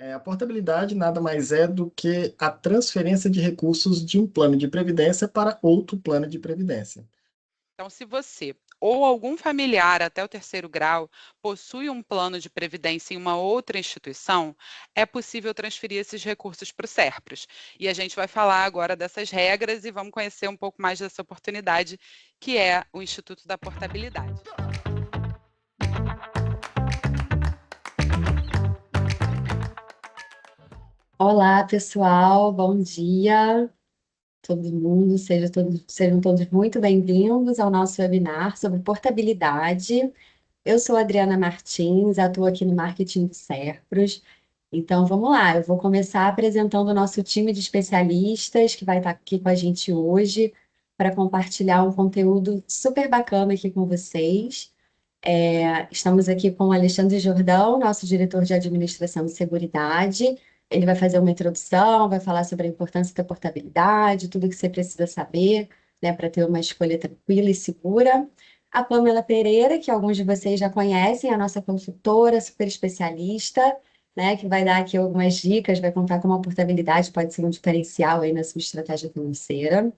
A portabilidade nada mais é do que a transferência de recursos de um plano de previdência para outro plano de previdência. Então, se você ou algum familiar até o terceiro grau possui um plano de previdência em uma outra instituição, é possível transferir esses recursos para o Serpros. E a gente vai falar agora dessas regras e vamos conhecer um pouco mais dessa oportunidade, que é o Instituto da Portabilidade. Olá, pessoal, bom dia, todo mundo, sejam todos muito bem-vindos ao nosso webinar sobre portabilidade. Eu sou a Adriana Martins, atuo aqui no marketing do Serpros. Então, vamos lá, eu vou começar apresentando o nosso time de especialistas que vai estar aqui com a gente hoje para compartilhar um conteúdo super bacana aqui com vocês. Estamos aqui com o Alexandre Jordão, nosso diretor de Administração e Seguridade. Ele vai fazer uma introdução, vai falar sobre a importância da portabilidade, tudo que você precisa saber, né, para ter uma escolha tranquila e segura. A Pamela Pereira, que alguns de vocês já conhecem, a nossa consultora, super especialista, né, que vai dar aqui algumas dicas, vai contar como a portabilidade pode ser um diferencial aí na sua estratégia financeira,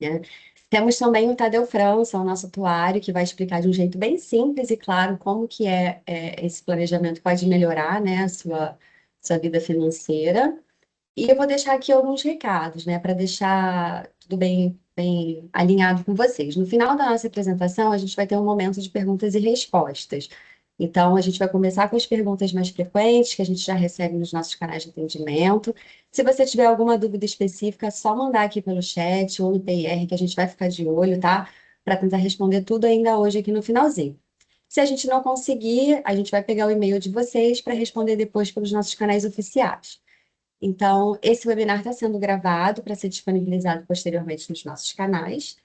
né? Temos também o Tadeu França, o nosso atuário, que vai explicar de um jeito bem simples e claro como que esse planejamento pode melhorar, né, a sua vida financeira. E eu vou deixar aqui alguns recados, né, para deixar tudo bem alinhado com vocês. No final da nossa apresentação, a gente vai ter um momento de perguntas e respostas. Então, a gente vai começar com as perguntas mais frequentes, que a gente já recebe nos nossos canais de atendimento. Se você tiver alguma dúvida específica, é só mandar aqui pelo chat ou no PR, que a gente vai ficar de olho, tá? Para tentar responder tudo ainda hoje aqui no finalzinho. Se a gente não conseguir, a gente vai pegar o e-mail de vocês para responder depois pelos nossos canais oficiais. Então, esse webinar está sendo gravado para ser disponibilizado posteriormente nos nossos canais.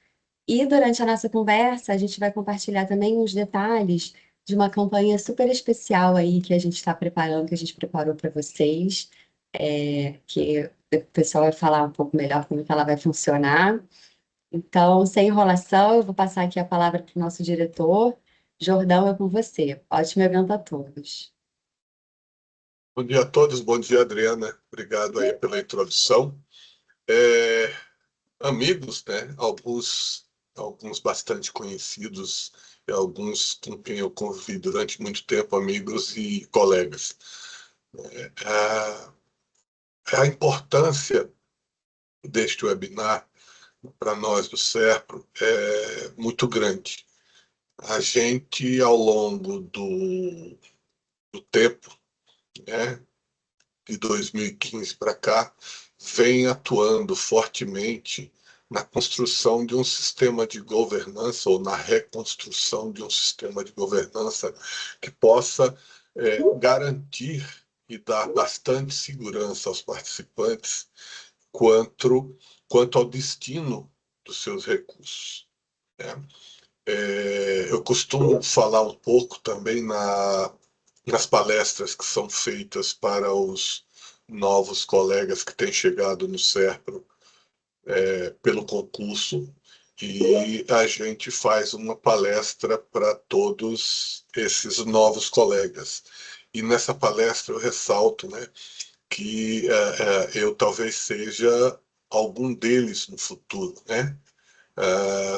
E durante a nossa conversa, a gente vai compartilhar também uns detalhes de uma campanha super especial aí que a gente está preparando, que a gente preparou para vocês, que o pessoal vai falar um pouco melhor como que ela vai funcionar. Então, sem enrolação, eu vou passar aqui a palavra para o nosso diretor. Jordão, é com você. Ótimo evento a todos. Bom dia a todos, bom dia, Adriana. Obrigado aí pela introdução. Amigos, né? Alguns bastante conhecidos e alguns com quem eu convivi durante muito tempo, amigos e colegas. A importância deste webinar para nós do SERPRO é muito grande. A gente, ao longo do tempo, né, de 2015 para cá, vem atuando fortemente na construção de um sistema de governança ou na reconstrução de um sistema de governança que possa garantir e dar bastante segurança aos participantes quanto ao destino dos seus recursos, né? Eu costumo falar um pouco também nas palestras que são feitas para os novos colegas que têm chegado no SERPRO pelo concurso, e a gente faz uma palestra para todos esses novos colegas. E nessa palestra eu ressalto, né, que eu talvez seja algum deles no futuro, né?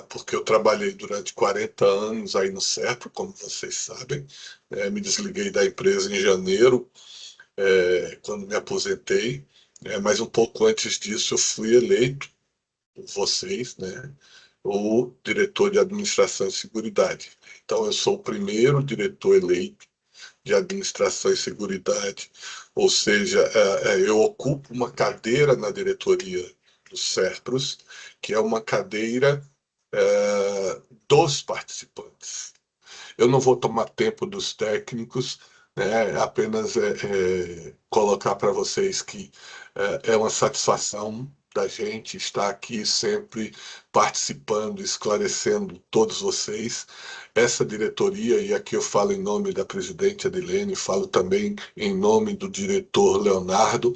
Porque eu trabalhei durante 40 anos aí no SERPRO, como vocês sabem. Me desliguei da empresa em janeiro, quando me aposentei, mas um pouco antes disso eu fui eleito por vocês, né, o diretor de Administração e Seguridade. Então eu sou o primeiro diretor eleito de Administração e Seguridade, ou seja, eu ocupo uma cadeira na diretoria do SERPROS, que é uma cadeira dos participantes. Eu não vou tomar tempo dos técnicos, né, apenas colocar para vocês que é uma satisfação da gente estar aqui sempre participando, esclarecendo todos vocês. Essa diretoria, e aqui eu falo em nome da presidente Adilene, falo também em nome do diretor Leonardo,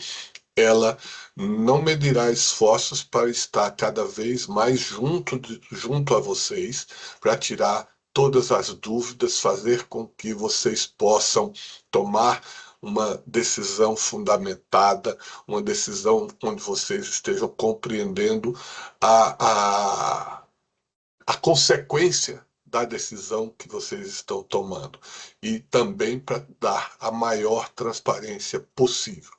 ela não medirá esforços para estar cada vez mais junto a vocês, para tirar todas as dúvidas, fazer com que vocês possam tomar uma decisão fundamentada, uma decisão onde vocês estejam compreendendo a consequência da decisão que vocês estão tomando e também para dar a maior transparência possível.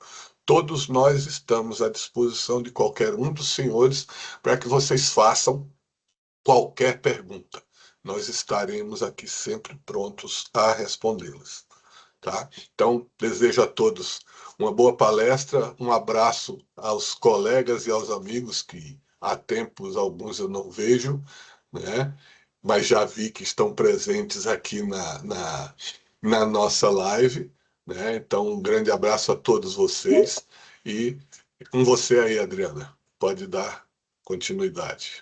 Todos nós estamos à disposição de qualquer um dos senhores para que vocês façam qualquer pergunta. Nós estaremos aqui sempre prontos a respondê-las. Tá? Então, desejo a todos uma boa palestra, um abraço aos colegas e aos amigos que há tempos alguns eu não vejo, né? Mas já vi que estão presentes aqui na nossa live, né? Então, um grande abraço a todos vocês e com você aí, Adriana, pode dar continuidade.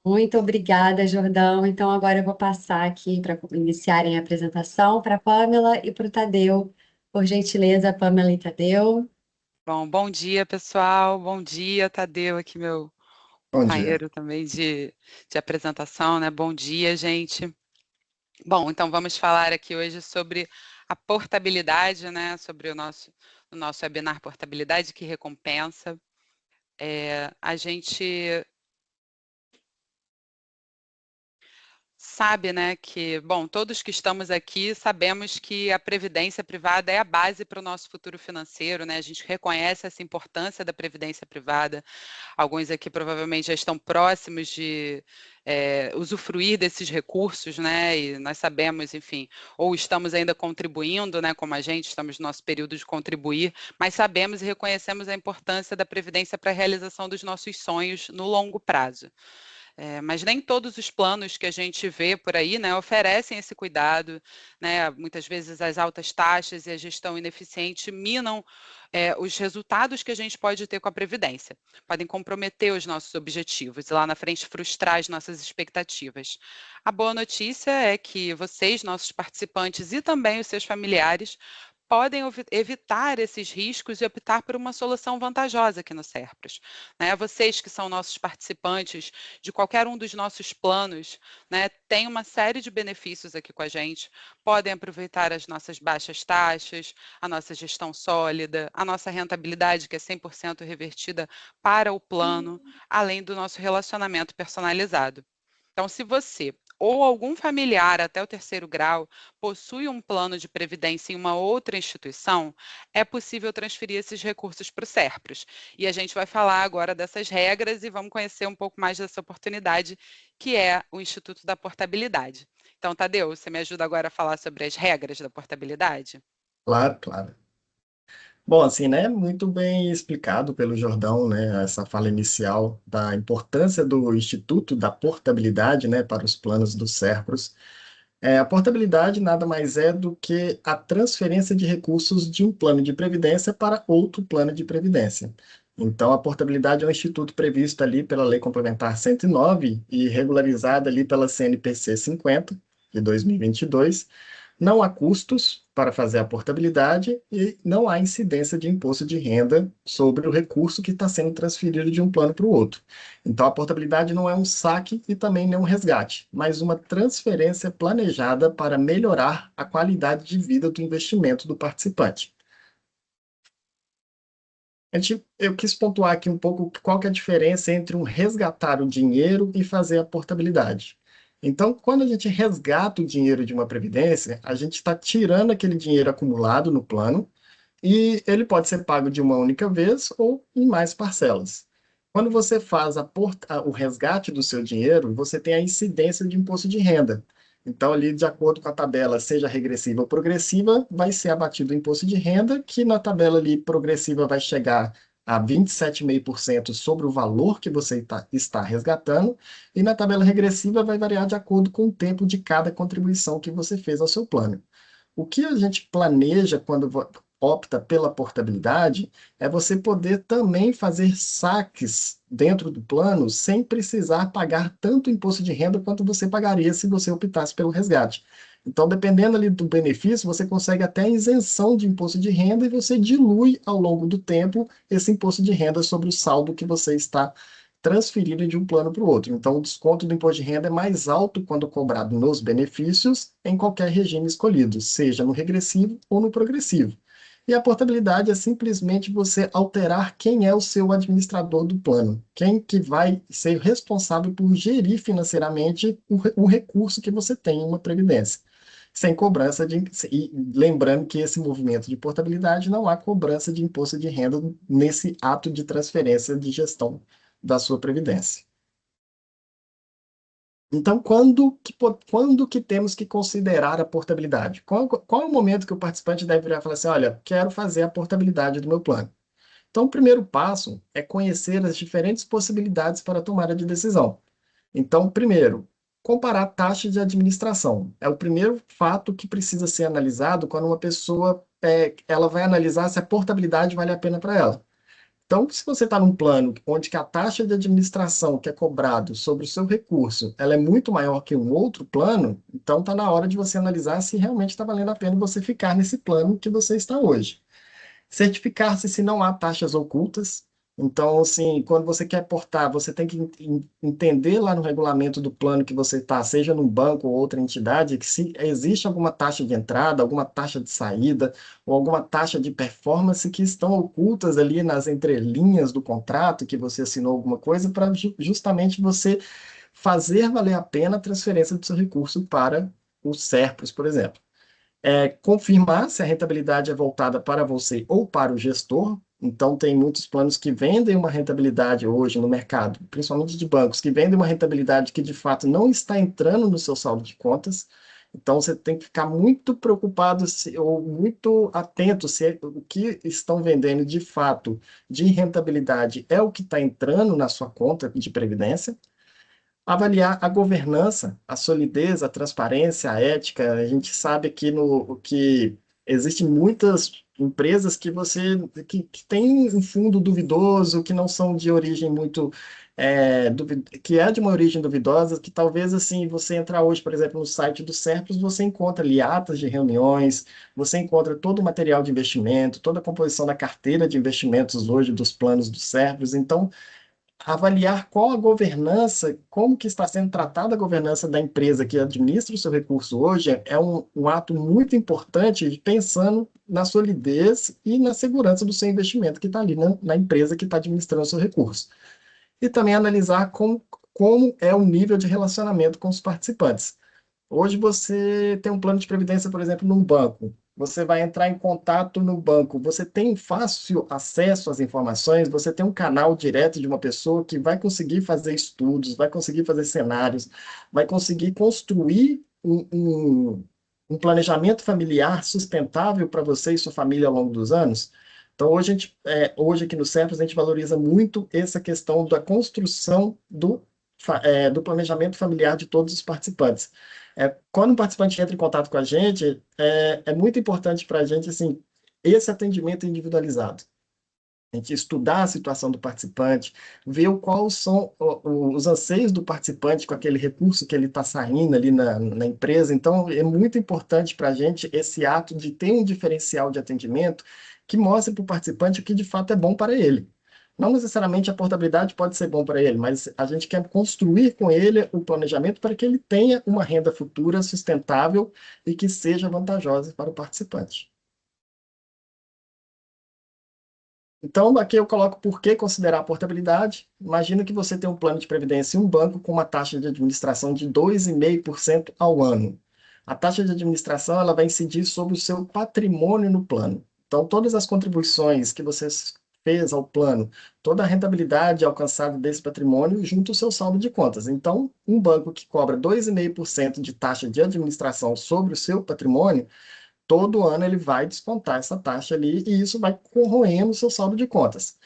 Muito obrigada, Jordão. Então, agora eu vou passar aqui para iniciarem a apresentação para a Pamela e para o Tadeu. Por gentileza, Pamela e Tadeu. Bom dia, pessoal. Bom dia, Tadeu, aqui meu Bom dia. companheiro também de apresentação, né? Bom dia, gente. Bom, então vamos falar aqui hoje sobre a portabilidade, né? Sobre o nosso webinar Portabilidade que Recompensa. A gente sabe, né, que, bom, todos que estamos aqui sabemos que a previdência privada é a base para o nosso futuro financeiro, né? A gente reconhece essa importância da previdência privada. Alguns aqui provavelmente já estão próximos de usufruir desses recursos, né? E nós sabemos, enfim, ou estamos ainda contribuindo, né? Como a gente, estamos no nosso período de contribuir, mas sabemos e reconhecemos a importância da previdência para a realização dos nossos sonhos no longo prazo. Mas nem todos os planos que a gente vê por aí, né, oferecem esse cuidado, né? Muitas vezes as altas taxas e a gestão ineficiente minam os resultados que a gente pode ter com a Previdência. Podem comprometer os nossos objetivos e lá na frente frustrar as nossas expectativas. A boa notícia é que vocês, nossos participantes e também os seus familiares, podem evitar esses riscos e optar por uma solução vantajosa aqui no Serpros. Né? Vocês que são nossos participantes de qualquer um dos nossos planos, né, têm uma série de benefícios aqui com a gente, podem aproveitar as nossas baixas taxas, a nossa gestão sólida, a nossa rentabilidade que é 100% revertida para o plano, além do nosso relacionamento personalizado. Então, se você ou algum familiar até o 3º grau possui um plano de previdência em uma outra instituição, é possível transferir esses recursos para o Serpros. E a gente vai falar agora dessas regras e vamos conhecer um pouco mais dessa oportunidade, que é o Instituto da Portabilidade. Então, Tadeu, você me ajuda agora a falar sobre as regras da portabilidade? Claro, claro. Bom, assim, né, muito bem explicado pelo Jordão, né, essa fala inicial da importância do Instituto da Portabilidade, né, para os planos do Serpros. A portabilidade nada mais é do que a transferência de recursos de um plano de previdência para outro plano de previdência. Então, a portabilidade é um instituto previsto ali pela Lei Complementar 109 e regularizada ali pela CNPC 50 de 2022. Não há custos para fazer a portabilidade e não há incidência de imposto de renda sobre o recurso que está sendo transferido de um plano para o outro. Então, a portabilidade não é um saque e também não é um resgate, mas uma transferência planejada para melhorar a qualidade de vida do investimento do participante. Eu quis pontuar aqui um pouco qual que é a diferença entre um resgatar o dinheiro e fazer a portabilidade. Então, quando a gente resgata o dinheiro de uma previdência, a gente está tirando aquele dinheiro acumulado no plano e ele pode ser pago de uma única vez ou em mais parcelas. Quando você faz o resgate do seu dinheiro, você tem a incidência de imposto de renda. Então, ali, de acordo com a tabela, seja regressiva ou progressiva, vai ser abatido o imposto de renda, que na tabela ali progressiva vai chegar a 27,5% sobre o valor que você está resgatando, e na tabela regressiva vai variar de acordo com o tempo de cada contribuição que você fez ao seu plano. O que a gente planeja quando opta pela portabilidade é você poder também fazer saques dentro do plano sem precisar pagar tanto imposto de renda quanto você pagaria se você optasse pelo resgate. Então, dependendo ali do benefício, você consegue até isenção de imposto de renda e você dilui ao longo do tempo esse imposto de renda sobre o saldo que você está transferido de um plano para o outro. Então, o desconto do imposto de renda é mais alto quando cobrado nos benefícios em qualquer regime escolhido, seja no regressivo ou no progressivo. E a portabilidade é simplesmente você alterar quem é o seu administrador do plano, quem que vai ser responsável por gerir financeiramente o recurso que você tem em uma previdência, sem cobrança de... E lembrando que esse movimento de portabilidade não há cobrança de imposto de renda nesse ato de transferência de gestão da sua previdência. Então, quando que temos que considerar a portabilidade? Qual é o momento que o participante deve virar e falar assim, olha, quero fazer a portabilidade do meu plano? Então, o primeiro passo é conhecer as diferentes possibilidades para a tomada de decisão. Então, primeiro, comparar a taxa de administração. É o primeiro fato que precisa ser analisado quando uma pessoa ela vai analisar se a portabilidade vale a pena para ela. Então, se você está num plano onde que a taxa de administração que é cobrado sobre o seu recurso, ela é muito maior que um outro plano, então está na hora de você analisar se realmente está valendo a pena você ficar nesse plano que você está hoje. Certificar-se se não há taxas ocultas. Então, assim, quando você quer portar, você tem que entender lá no regulamento do plano que você está, seja num banco ou outra entidade, que se existe alguma taxa de entrada, alguma taxa de saída, ou alguma taxa de performance que estão ocultas ali nas entrelinhas do contrato, que você assinou alguma coisa, para justamente você fazer valer a pena a transferência do seu recurso para o Serpros, por exemplo. Confirmar se a rentabilidade é voltada para você ou para o gestor. Então, tem muitos planos que vendem uma rentabilidade hoje no mercado, principalmente de bancos, que vendem uma rentabilidade que de fato não está entrando no seu saldo de contas. Então, você tem que ficar muito preocupado ou muito atento se o que estão vendendo de fato de rentabilidade é o que está entrando na sua conta de previdência. Avaliar a governança, a solidez, a transparência, a ética. A gente sabe que existem muitas empresas que têm um fundo duvidoso, que não são de origem muito que é de uma origem duvidosa, que talvez assim você entrar hoje, por exemplo, no site do Serpros, você encontra ali atas de reuniões, você encontra todo o material de investimento, toda a composição da carteira de investimentos hoje dos planos do Serpros. Então, avaliar qual a governança, como que está sendo tratada a governança da empresa que administra o seu recurso hoje, é um ato muito importante, pensando na solidez e na segurança do seu investimento que está ali na empresa que está administrando o seu recurso. E também analisar como é o nível de relacionamento com os participantes. Hoje você tem um plano de previdência, por exemplo, num banco. Você vai entrar em contato no banco. Você tem fácil acesso às informações, você tem um canal direto de uma pessoa que vai conseguir fazer estudos, vai conseguir fazer cenários, vai conseguir construir um planejamento familiar sustentável para você e sua família ao longo dos anos. Então, hoje aqui no Serpros, a gente valoriza muito essa questão da construção do planejamento familiar de todos os participantes. Quando um participante entra em contato com a gente, é muito importante para a gente assim, esse atendimento individualizado. A gente estudar a situação do participante, ver quais são os anseios do participante com aquele recurso que ele está saindo ali na empresa. Então, é muito importante para a gente esse ato de ter um diferencial de atendimento que mostre para o participante o que de fato é bom para ele. Não necessariamente a portabilidade pode ser bom para ele, mas a gente quer construir com ele o planejamento para que ele tenha uma renda futura sustentável e que seja vantajosa para o participante. Então, aqui eu coloco por que considerar a portabilidade. Imagina que você tem um plano de previdência em um banco com uma taxa de administração de 2,5% ao ano. A taxa de administração ela vai incidir sobre o seu patrimônio no plano. Então, todas as contribuições que você fez ao plano, toda a rentabilidade alcançada desse patrimônio junto ao seu saldo de contas. Então, um banco que cobra 2,5% de taxa de administração sobre o seu patrimônio, todo ano ele vai descontar essa taxa ali e isso vai corroendo o seu saldo de contas.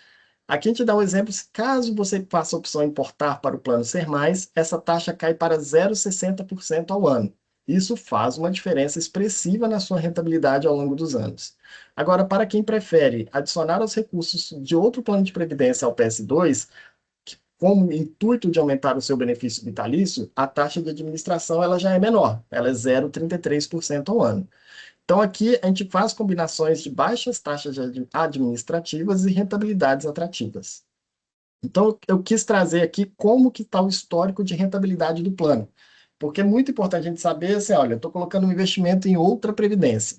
Aqui a gente dá um exemplo, caso você faça a opção importar para o plano Ser Mais, essa taxa cai para 0,60% ao ano. Isso faz uma diferença expressiva na sua rentabilidade ao longo dos anos. Agora, para quem prefere adicionar os recursos de outro plano de previdência ao PS2, como intuito de aumentar o seu benefício vitalício, a taxa de administração ela já é menor, ela é 0,33% ao ano. Então, aqui a gente faz combinações de baixas taxas administrativas e rentabilidades atrativas. Então, eu quis trazer aqui como que está o histórico de rentabilidade do plano. Porque é muito importante a gente saber, assim, olha, eu estou colocando um investimento em outra previdência.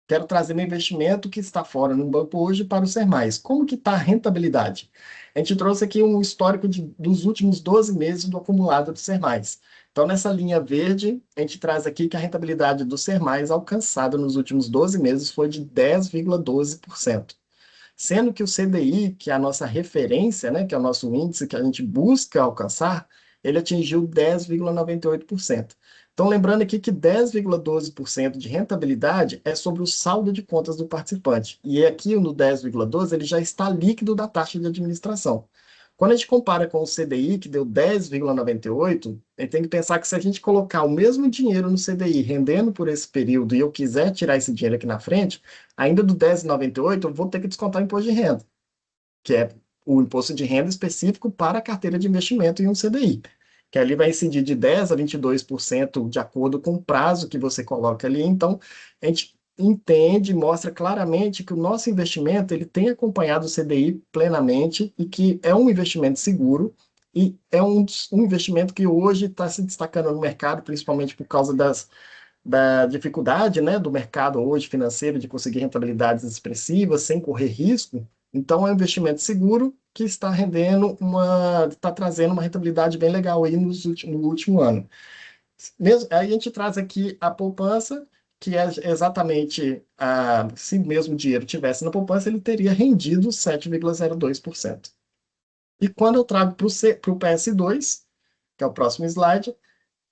quero trazer meu investimento que está fora no banco hoje para o Ser Mais. Como que está a rentabilidade? A gente trouxe aqui um histórico dos últimos 12 meses do acumulado do Ser Mais. Então, nessa linha verde, a gente traz aqui que a rentabilidade do Ser Mais alcançada nos últimos 12 meses foi de 10,12%. Sendo que o CDI, que é a nossa referência, né, que é o nosso índice que a gente busca alcançar, ele atingiu 10,98%. Então, lembrando aqui que 10,12% de rentabilidade é sobre o saldo de contas do participante. E aqui no 10,12 ele já está líquido da taxa de administração. Quando a gente compara com o CDI, que deu 10,98, a gente tem que pensar que se a gente colocar o mesmo dinheiro no CDI rendendo por esse período e eu quiser tirar esse dinheiro aqui na frente, ainda do 10,98 eu vou ter que descontar o imposto de renda, que é o imposto de renda específico para a carteira de investimento em um CDI, que ali vai incidir de 10% a 22% de acordo com o prazo que você coloca ali. Então, a gente entende, mostra claramente que o nosso investimento ele tem acompanhado o CDI plenamente e que é um investimento seguro e é um investimento que hoje está se destacando no mercado, principalmente por causa da dificuldade, né, do mercado hoje financeiro de conseguir rentabilidades expressivas sem correr risco. Então, é um investimento seguro que está trazendo uma rentabilidade bem legal aí no último ano. Mesmo, aí a gente traz aqui a poupança, que é exatamente, se mesmo dinheiro tivesse na poupança, ele teria rendido 7,02%. E quando eu trago para o PS2, que é o próximo slide,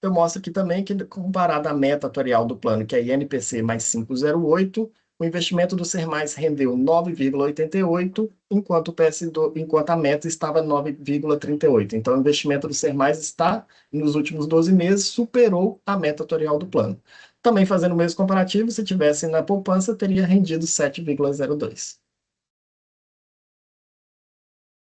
eu mostro aqui também que, comparado à meta atuarial do plano, que é INPC mais 5,08, o investimento do Ser Mais rendeu 9,88, enquanto a meta estava 9,38. Então, o investimento do Ser Mais está, nos últimos 12 meses, superou a meta atuarial do plano. Também fazendo o mesmo comparativo, se tivesse na poupança, teria rendido 7,02.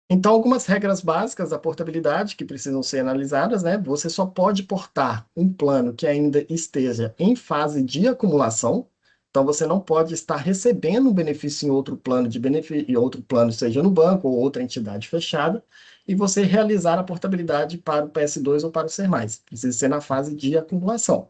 Então, algumas regras básicas da portabilidade que precisam ser analisadas, né? Você só pode portar um plano que ainda esteja em fase de acumulação. Então, você não pode estar recebendo um benefício em outro plano em outro plano, seja no banco ou outra entidade fechada, e você realizar a portabilidade para o PS2 ou para o Ser Mais. Precisa ser na fase de acumulação.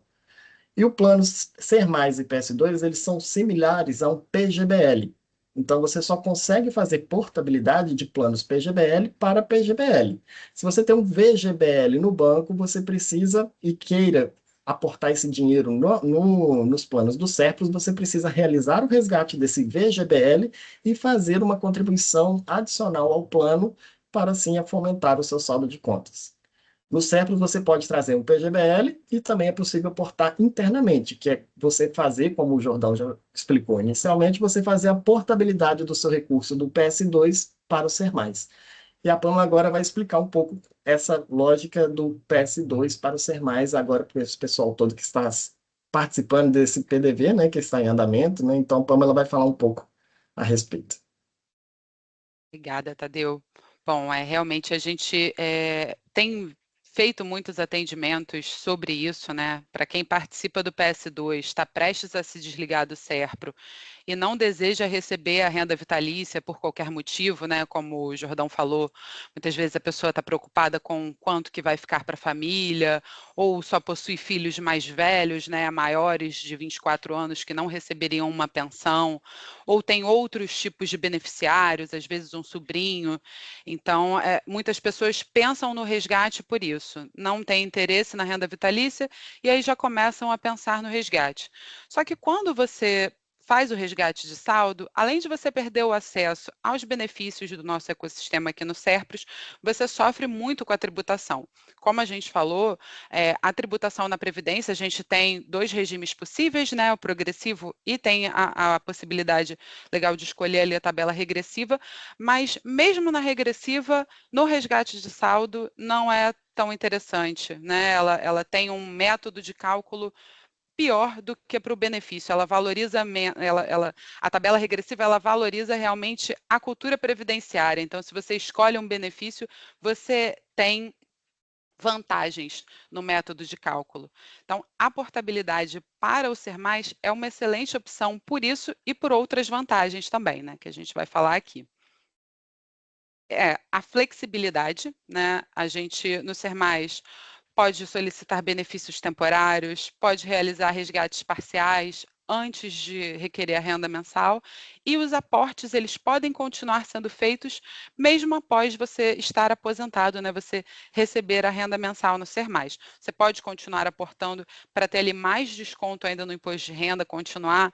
E o plano Ser Mais e PS2, eles são similares a um PGBL. Então, você só consegue fazer portabilidade de planos PGBL para PGBL. Se você tem um VGBL no banco, você precisa e queira aportar esse dinheiro nos planos do Serpros, você precisa realizar o resgate desse VGBL e fazer uma contribuição adicional ao plano para, assim, fomentar o seu saldo de contas. No Serpros, você pode trazer um PGBL e também é possível portar internamente, que é você fazer, como o Jordão já explicou inicialmente, você fazer a portabilidade do seu recurso do PS2 para o Ser Mais. E a Pamela agora vai explicar um pouco essa lógica do PS2 para o Ser Mais, agora para esse pessoal todo que está participando desse PDV, né, que está em andamento, né? Então, a Pamela vai falar um pouco a respeito. Obrigada, Tadeu. Bom, realmente a gente tem feito muitos atendimentos sobre isso, né? Para quem participa do PS2, está prestes a se desligar do Serpro e não deseja receber a renda vitalícia por qualquer motivo, né? Como o Jordão falou, muitas vezes a pessoa está preocupada com quanto que vai ficar para a família, ou só possui filhos mais velhos, né? Maiores de 24 anos que não receberiam uma pensão, ou tem outros tipos de beneficiários, às vezes um sobrinho. Então, muitas pessoas pensam no resgate por isso, não têm interesse na renda vitalícia e aí já começam a pensar no resgate. Só que quando você faz o resgate de saldo, além de você perder o acesso aos benefícios do nosso ecossistema aqui no Serpros, você sofre muito com a tributação. Como a gente falou, a tributação na Previdência, a gente tem dois regimes possíveis, né? O progressivo e tem a possibilidade legal de escolher ali a tabela regressiva, mas mesmo na regressiva, no resgate de saldo, não é tão interessante, né? Ela tem um método de cálculo pior do que para o benefício. Ela valoriza, a tabela regressiva, ela valoriza realmente a cultura previdenciária. Então, se você escolhe um benefício, você tem vantagens no método de cálculo. Então, a portabilidade para o Ser Mais é uma excelente opção por isso e por outras vantagens também, né, que a gente vai falar aqui. A flexibilidade, né? A gente, no Ser Mais, pode solicitar benefícios temporários, pode realizar resgates parciais, antes de requerer a renda mensal, e os aportes eles podem continuar sendo feitos mesmo após você estar aposentado, né? Você receber a renda mensal no Ser Mais. Você pode continuar aportando para ter ali mais desconto ainda no imposto de renda, continuar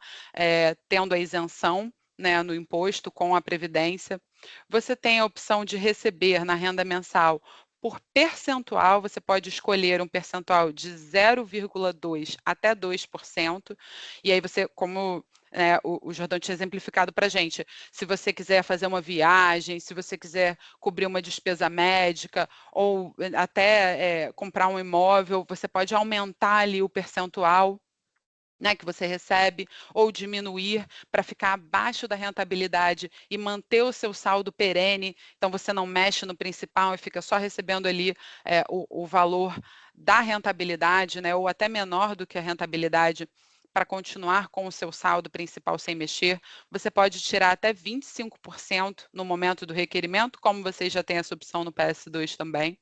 tendo a isenção, né, no imposto com a Previdência. Você tem a opção de receber na renda mensal por percentual, você pode escolher um percentual de 0,2% até 2%, e aí você, como o Jordão tinha exemplificado para a gente, se você quiser fazer uma viagem, se você quiser cobrir uma despesa médica, ou até comprar um imóvel, você pode aumentar ali o percentual, né, que você recebe, ou diminuir para ficar abaixo da rentabilidade e manter o seu saldo perene, então você não mexe no principal e fica só recebendo ali o valor da rentabilidade, né, ou até menor do que a rentabilidade, para continuar com o seu saldo principal sem mexer. Você pode tirar até 25% no momento do requerimento, como vocês já têm essa opção no PS2 também.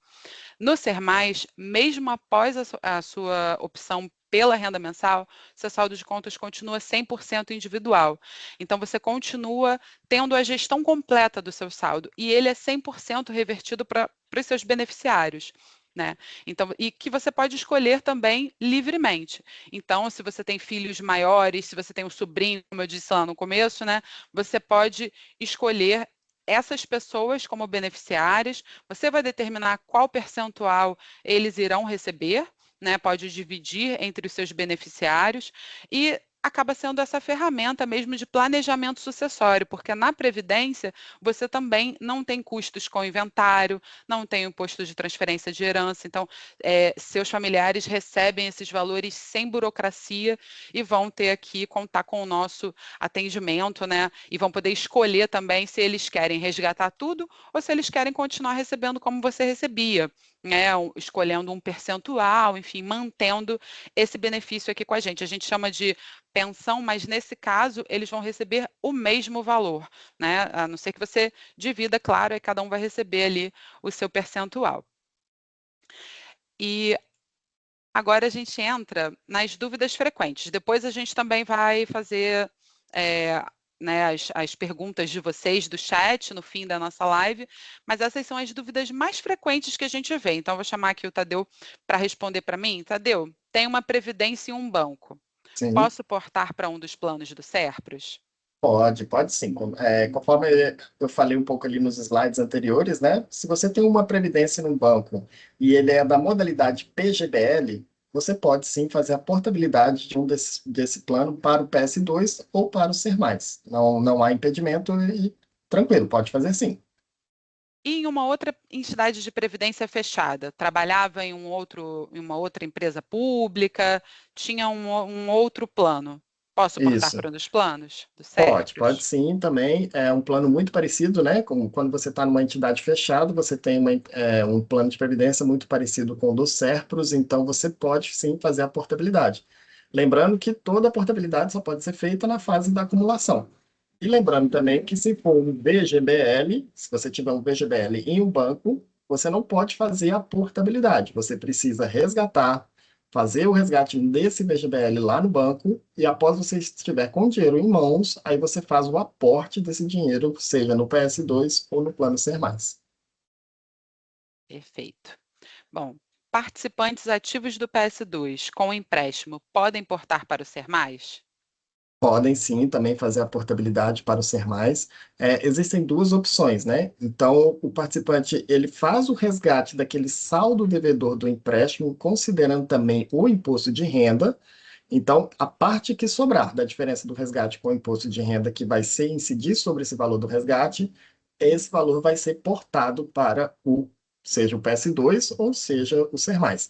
No Ser Mais, mesmo após a sua opção pela renda mensal, seu saldo de contas continua 100% individual. Então, você continua tendo a gestão completa do seu saldo e ele é 100% revertido para os seus beneficiários. Né? Então, e que você pode escolher também livremente. Então, se você tem filhos maiores, se você tem um sobrinho, como eu disse lá no começo, né, você pode escolher essas pessoas como beneficiárias, você vai determinar qual percentual eles irão receber, né? Pode dividir entre os seus beneficiários e acaba sendo essa ferramenta mesmo de planejamento sucessório, porque na Previdência você também não tem custos com inventário, não tem imposto de transferência de herança, então seus familiares recebem esses valores sem burocracia e vão ter aqui contar com o nosso atendimento, né? E vão poder escolher também se eles querem resgatar tudo ou se eles querem continuar recebendo como você recebia, né? Escolhendo um percentual, enfim, mantendo esse benefício aqui com a gente. A gente chama de pensão, mas nesse caso eles vão receber o mesmo valor, né? A não ser que você divida, claro, e cada um vai receber ali o seu percentual. E agora a gente entra nas dúvidas frequentes. Depois a gente também vai fazer né, as perguntas de vocês do chat no fim da nossa live, mas essas são as dúvidas mais frequentes que a gente vê. Então, eu vou chamar aqui o Tadeu para responder para mim. Tadeu, tem uma previdência em um banco. Sim. Posso portar para um dos planos do Serpros? Pode sim. Conforme eu falei um pouco ali nos slides anteriores, né? Se você tem uma previdência num banco e ele é da modalidade PGBL, você pode sim fazer a portabilidade de desse plano para o PS2 ou para o Ser Mais. Não há impedimento e tranquilo, pode fazer sim. E em uma outra entidade de previdência fechada, trabalhava em uma outra empresa pública, tinha um outro plano. Posso portar Isso. para um dos planos do Pode Serpros? sim também. É um plano muito parecido, né? Como quando você está numa entidade fechada, você tem um plano de previdência muito parecido com o do Serpros, então você pode sim fazer a portabilidade. Lembrando que toda a portabilidade só pode ser feita na fase da acumulação. E lembrando também que se for um VGBL, se você tiver um VGBL em um banco, você não pode fazer a portabilidade. Você precisa resgatar, fazer o resgate desse VGBL lá no banco e após você estiver com o dinheiro em mãos, aí você faz o aporte desse dinheiro, seja no PS2 ou no Plano Ser Mais. Perfeito. Bom, participantes ativos do PS2 com empréstimo podem portar para o Ser Mais? Podem sim também fazer a portabilidade para o Ser Mais. Existem duas opções, né? Então, o participante ele faz o resgate daquele saldo devedor do empréstimo, considerando também o imposto de renda. Então, a parte que sobrar da diferença do resgate com o imposto de renda que vai ser incidir sobre esse valor do resgate, esse valor vai ser portado para seja o PS2 ou seja o Ser Mais.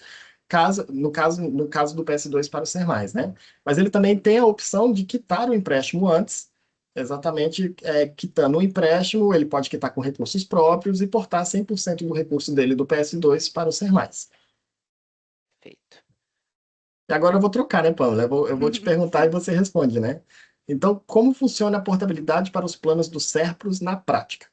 No caso do PS2 para o Ser Mais, né? Mas ele também tem a opção de quitar o empréstimo antes, exatamente quitando o empréstimo, ele pode quitar com recursos próprios e portar 100% do recurso dele do PS2 para o Ser Mais. Perfeito. E agora eu vou trocar, né, Pamela? Eu vou te perguntar e você responde, né? Então, como funciona a portabilidade para os planos do Serpros na prática?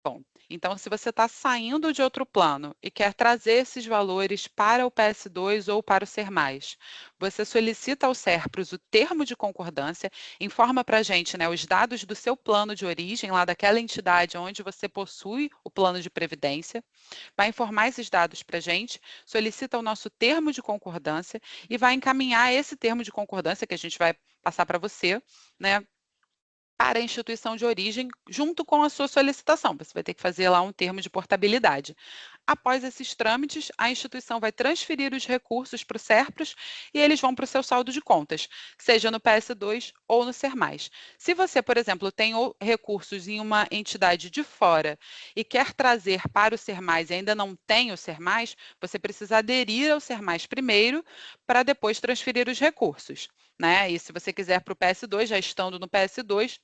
Bom, Então, se você está saindo de outro plano e quer trazer esses valores para o PS2 ou para o Ser Mais, você solicita ao Serpros o termo de concordância, informa para a gente, né, os dados do seu plano de origem, lá daquela entidade onde você possui o plano de previdência, vai informar esses dados para a gente, solicita o nosso termo de concordância e vai encaminhar esse termo de concordância que a gente vai passar para você, né, para a instituição de origem, junto com a sua solicitação. Você vai ter que fazer lá um termo de portabilidade. Após esses trâmites, a instituição vai transferir os recursos para o Serpros e eles vão para o seu saldo de contas, seja no PS2 ou no Ser Mais. Se você, por exemplo, tem recursos em uma entidade de fora e quer trazer para o Ser Mais e ainda não tem o Ser Mais, você precisa aderir ao Ser Mais primeiro para depois transferir os recursos, né? E se você quiser para o PS2, já estando no PS2,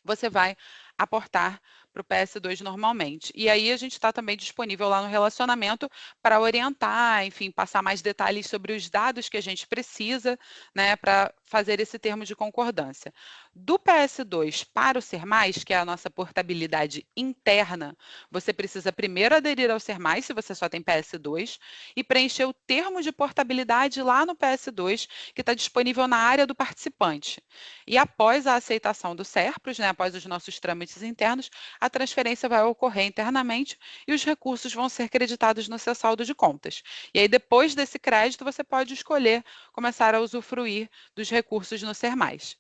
você vai aportar para o PS2 normalmente. E aí a gente está também disponível lá no relacionamento para orientar, enfim, passar mais detalhes sobre os dados que a gente precisa, né, para fazer esse termo de concordância. Do PS2 para o Ser Mais, que é a nossa portabilidade interna, você precisa primeiro aderir ao Ser Mais, se você só tem PS2, e preencher o termo de portabilidade lá no PS2, que está disponível na área do participante. E após a aceitação do Serpros, né, após os nossos trâmites internos, a transferência vai ocorrer internamente e os recursos vão ser creditados no seu saldo de contas. E aí, depois desse crédito, você pode escolher começar a usufruir dos recursos no Ser Mais.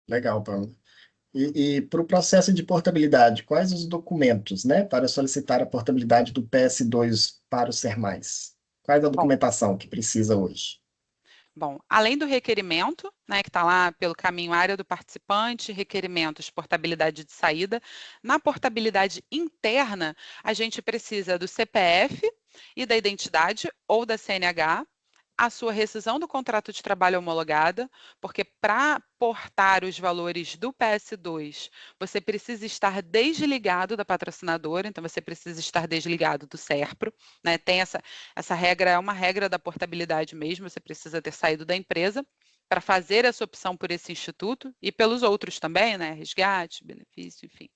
Legal, Pamela. E para o processo de portabilidade, quais os documentos, né, para solicitar a portabilidade do PS2 para o Ser Mais? Qual a Bom, documentação que precisa hoje? Bom, além do requerimento, né, que está lá pelo caminho área do participante, requerimentos, portabilidade de saída, na portabilidade interna, a gente precisa do CPF e da identidade ou da CNH, a sua rescisão do contrato de trabalho homologada, porque para portar os valores do PS2, você precisa estar desligado da patrocinadora, então você precisa estar desligado do Serpro, né? Tem essa regra, é uma regra da portabilidade mesmo, você precisa ter saído da empresa para fazer essa opção por esse instituto e pelos outros também, né? Resgate, benefício, enfim.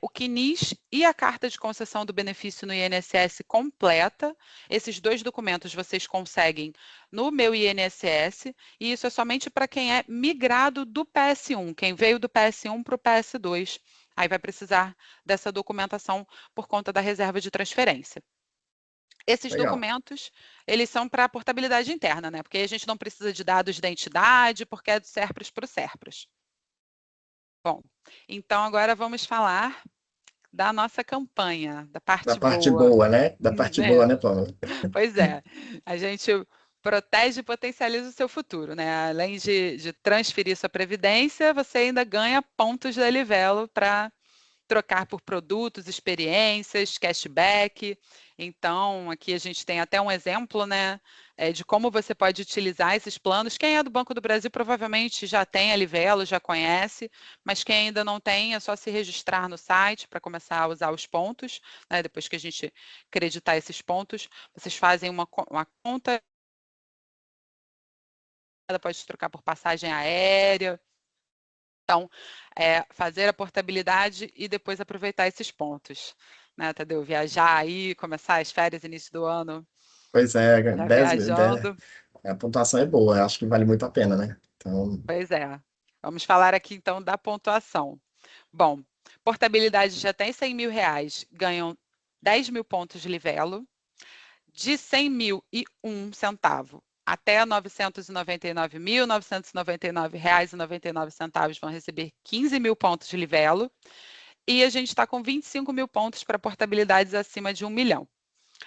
O CNIS e a carta de concessão do benefício no INSS completa. Esses dois documentos vocês conseguem no meu INSS, e isso é somente para quem é migrado do PS1, quem veio do PS1 para o PS2. Aí vai precisar dessa documentação por conta da reserva de transferência. Esses Legal. documentos, eles são para a portabilidade interna, né? Porque a gente não precisa de dados da entidade, porque é do Serpros para o Serpros. Bom, então agora vamos falar da nossa campanha, da Da parte parte boa, boa, né? Da parte boa, né? né, Pamela? Pois é, a gente protege e potencializa o seu futuro, né? Além de transferir sua previdência, você ainda ganha pontos da Livelo para trocar por produtos, experiências, cashback. Então, aqui a gente tem até um exemplo, né, de como você pode utilizar esses planos. Quem é do Banco do Brasil provavelmente já tem a Livelo, já conhece, mas quem ainda não tem, é só se registrar no site para começar a usar os pontos, né? Depois que a gente creditar esses pontos, vocês fazem uma conta, pode trocar por passagem aérea. Então, fazer a portabilidade e depois aproveitar esses pontos, né, Tadeu? Viajar aí, começar as férias início do ano, Pois é, já 10, viajando. a pontuação é boa, eu acho que vale muito a pena, né? Então, Pois é. Vamos falar aqui então da pontuação. Bom, portabilidade de até 100 mil reais ganham 10 mil pontos de Livelo, de 100 mil e 1 centavo até R$ 999.999,99 vão receber 15 mil pontos de Livelo, e a gente está com 25 mil pontos para portabilidades acima de 1 milhão.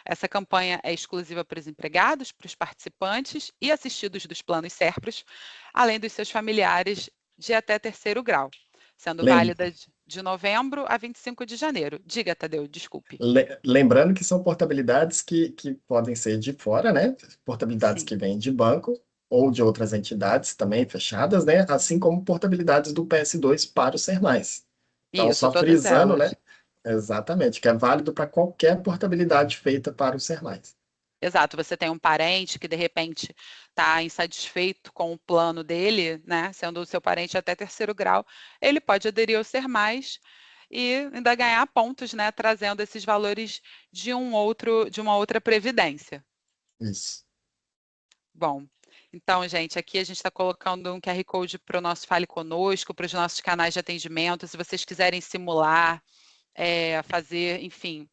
Essa campanha é exclusiva para os empregados, para os participantes e assistidos dos planos Serpros, além dos seus familiares de até terceiro grau, sendo lem- válida de novembro a 25 de janeiro. Diga, Tadeu, desculpe. lembrando que são portabilidades que podem ser de fora, né? Portabilidades Sim, que vêm de banco ou de outras entidades também fechadas, né? Assim como portabilidades do PS2 para o Ser Mais. Então, isso, só todas frisando, né? elas. Exatamente, que é válido para qualquer portabilidade feita para o Ser Mais. Exato, você tem um parente que de repente está insatisfeito com o plano dele, né? Sendo o seu parente até terceiro grau, ele pode aderir ao Ser Mais e ainda ganhar pontos, né, trazendo esses valores de uma outra previdência. Isso. Bom, então, gente, aqui a gente está colocando um QR Code para o nosso Fale Conosco, para os nossos canais de atendimento, se vocês quiserem simular, fazer, enfim,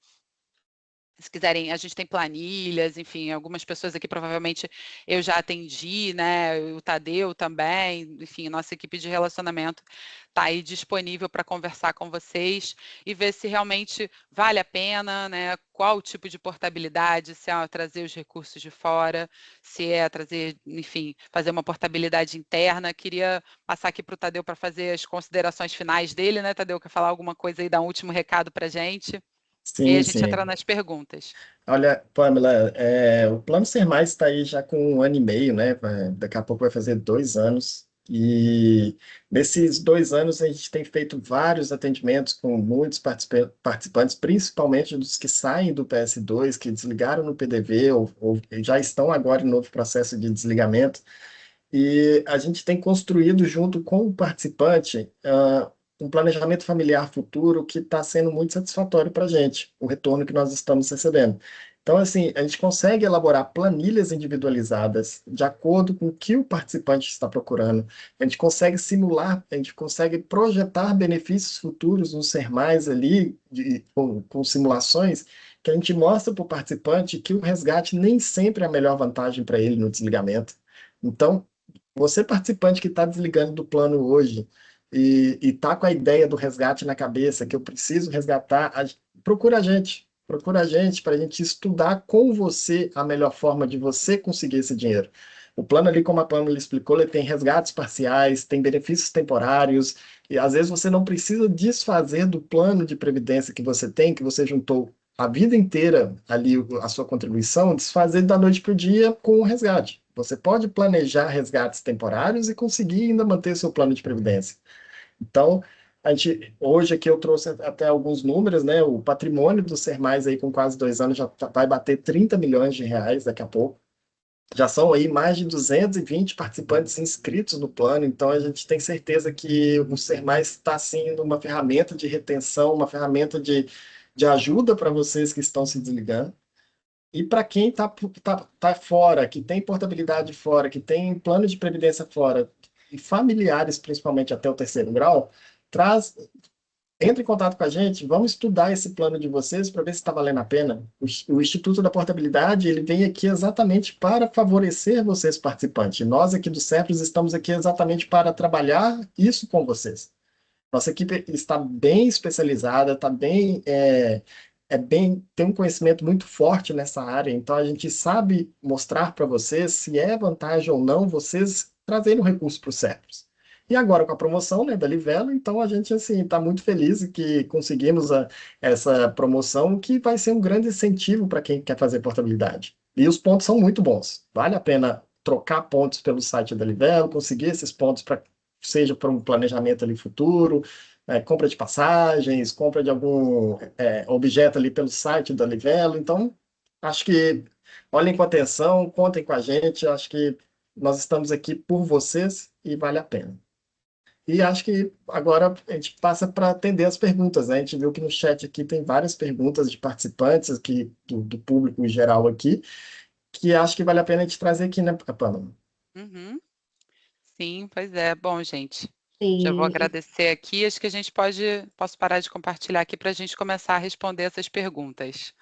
se quiserem, a gente tem planilhas, enfim, algumas pessoas aqui provavelmente eu já atendi, né? O Tadeu também, enfim, nossa equipe de relacionamento está aí disponível para conversar com vocês e ver se realmente vale a pena, né? Qual o tipo de portabilidade, se é trazer os recursos de fora, se é trazer, enfim, fazer uma portabilidade interna. Queria passar aqui para o Tadeu para fazer as considerações finais dele, né, Tadeu? Quer falar alguma coisa aí, dar um último recado para a gente? E aí a Sim, gente entra sim. nas perguntas. Olha, Pamela, o Plano Ser Mais está aí já com 1 ano e meio, né? Daqui a pouco vai fazer 2 anos. E nesses 2 anos a gente tem feito vários atendimentos com muitos participantes, principalmente dos que saem do PS2, que desligaram no PDV ou já estão agora em novo processo de desligamento. E a gente tem construído junto com o participante um planejamento familiar futuro que está sendo muito satisfatório para a gente, o retorno que nós estamos recebendo. Então, assim, a gente consegue elaborar planilhas individualizadas de acordo com o que o participante está procurando. A gente consegue simular, a gente consegue projetar benefícios futuros no Ser Mais ali, com simulações, que a gente mostra para o participante que o resgate nem sempre é a melhor vantagem para ele no desligamento. Então, você, participante que está desligando do plano hoje e está com a ideia do resgate na cabeça, que eu preciso resgatar, procura a gente para a gente estudar com você a melhor forma de você conseguir esse dinheiro. O plano ali, como a Pamela explicou, ele tem resgates parciais, tem benefícios temporários, e às vezes você não precisa desfazer do plano de previdência que você tem, que você juntou a vida inteira ali a sua contribuição, desfazer da noite para o dia com o resgate. Você pode planejar resgates temporários e conseguir ainda manter seu plano de previdência. Então, hoje aqui eu trouxe até alguns números, né? O patrimônio do Ser Mais aí com quase 2 anos já vai bater 30 milhões de reais daqui a pouco. Já são aí mais de 220 participantes inscritos no plano, então a gente tem certeza que o Ser Mais está sendo uma ferramenta de retenção, uma ferramenta de ajuda para vocês que estão se desligando. E para quem tá fora, que tem portabilidade fora, que tem plano de previdência fora, e familiares, principalmente até o terceiro grau, entre em contato com a gente, vamos estudar esse plano de vocês para ver se está valendo a pena. O Instituto da Portabilidade, ele vem aqui exatamente para favorecer vocês, participantes. Nós aqui do CEPRES estamos aqui exatamente para trabalhar isso com vocês. Nossa equipe está bem especializada, tem um conhecimento muito forte nessa área, então a gente sabe mostrar para vocês se é vantagem ou não vocês trazerem um recurso para o CEPRES. E agora com a promoção, né, da Livelo, então a gente assim está muito feliz que conseguimos essa promoção, que vai ser um grande incentivo para quem quer fazer portabilidade. E os pontos são muito bons. Vale a pena trocar pontos pelo site da Livelo, conseguir esses pontos para seja para um planejamento ali futuro, compra de passagens, compra de algum objeto ali pelo site da Livelo. Então, acho que olhem com atenção, contem com a gente, acho que nós estamos aqui por vocês e vale a pena. E acho que agora a gente passa para atender as perguntas, né? A gente viu que no chat aqui tem várias perguntas de participantes aqui, do público em geral aqui, que acho que vale a pena a gente trazer aqui, né, Pamela? Uhum. Sim, pois é. Bom, gente, já vou Sim, agradecer aqui. Acho que a gente posso parar de compartilhar aqui para a gente começar a responder essas perguntas.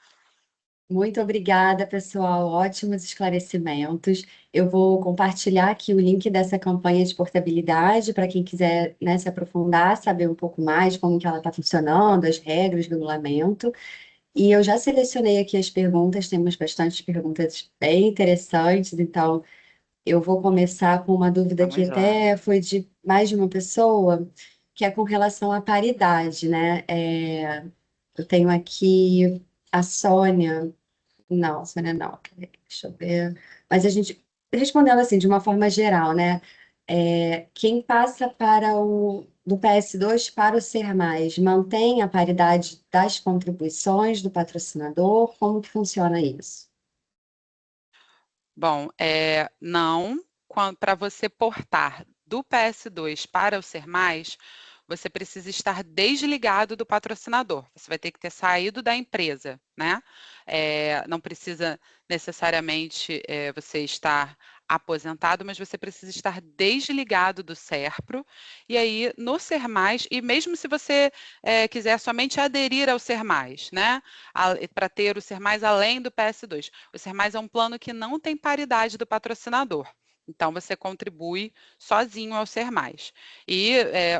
muito obrigada, pessoal. Ótimos esclarecimentos. Eu vou compartilhar aqui o link dessa campanha de portabilidade para quem quiser, né, se aprofundar, saber um pouco mais como que ela está funcionando, as regras, regulamento. E eu já selecionei aqui as perguntas, temos bastante perguntas bem interessantes, então eu vou começar com uma dúvida que Vamos lá. até foi de mais de uma pessoa, que é com relação à paridade, né? Eu tenho aqui a Sônia. Não, Sônia, não. Deixa eu ver. Mas a gente, respondendo assim, de uma forma geral, né? Quem passa do PS2 para o Ser Mais, mantém a paridade das contribuições do patrocinador? Como que funciona isso? Bom, não, para você portar do PS2 para o Ser Mais, você precisa estar desligado do patrocinador. Você vai ter que ter saído da empresa, né? Não precisa necessariamente você estar aposentado, mas você precisa estar desligado do SERPRO. E aí, no Ser Mais, e mesmo se você quiser somente aderir ao Ser Mais, né? Para ter o Ser Mais além do PS2. O Ser Mais é um plano que não tem paridade do patrocinador. Então, você contribui sozinho ao Ser Mais. E,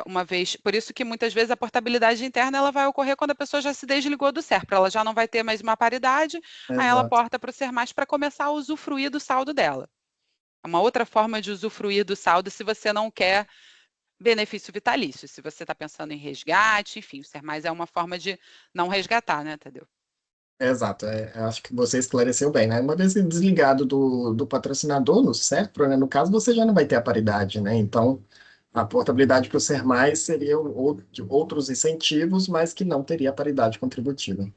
uma vez, por isso que muitas vezes a portabilidade interna ela vai ocorrer quando a pessoa já se desligou do SERPRO, ela já não vai ter mais uma paridade, aí ela Exato. porta para o Ser Mais para começar a usufruir do saldo dela. É uma outra forma de usufruir do saldo se você não quer benefício vitalício, se você está pensando em resgate, enfim, o Ser Mais é uma forma de não resgatar, né, Tadeu? Exato, acho que você esclareceu bem, né? Uma vez desligado do patrocinador no SERPRO, né? No caso, você já não vai ter a paridade, né? Então, a portabilidade para o Ser Mais seria outros incentivos, mas que não teria a paridade contributiva.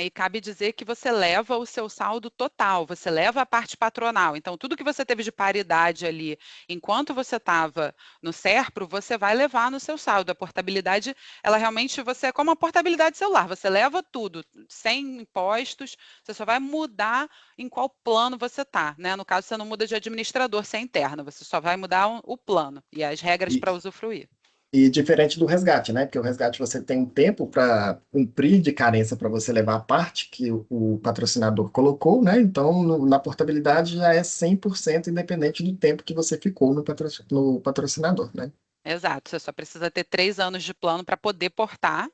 E cabe dizer que você leva o seu saldo total, você leva a parte patronal. Então, tudo que você teve de paridade ali, enquanto você estava no SERPRO, você vai levar no seu saldo. A portabilidade, ela realmente, você é como a portabilidade celular, você leva tudo, sem impostos, você só vai mudar em qual plano você está, né? No caso, você não muda de administrador, se é interno, você só vai mudar o plano e as regras para usufruir. E diferente do resgate, né? Porque o resgate você tem um tempo para cumprir de carência para você levar a parte que o patrocinador colocou, né? Então, na portabilidade já é 100% independente do tempo que você ficou no patrocinador, né? Exato, você só precisa ter 3 anos de plano para poder portar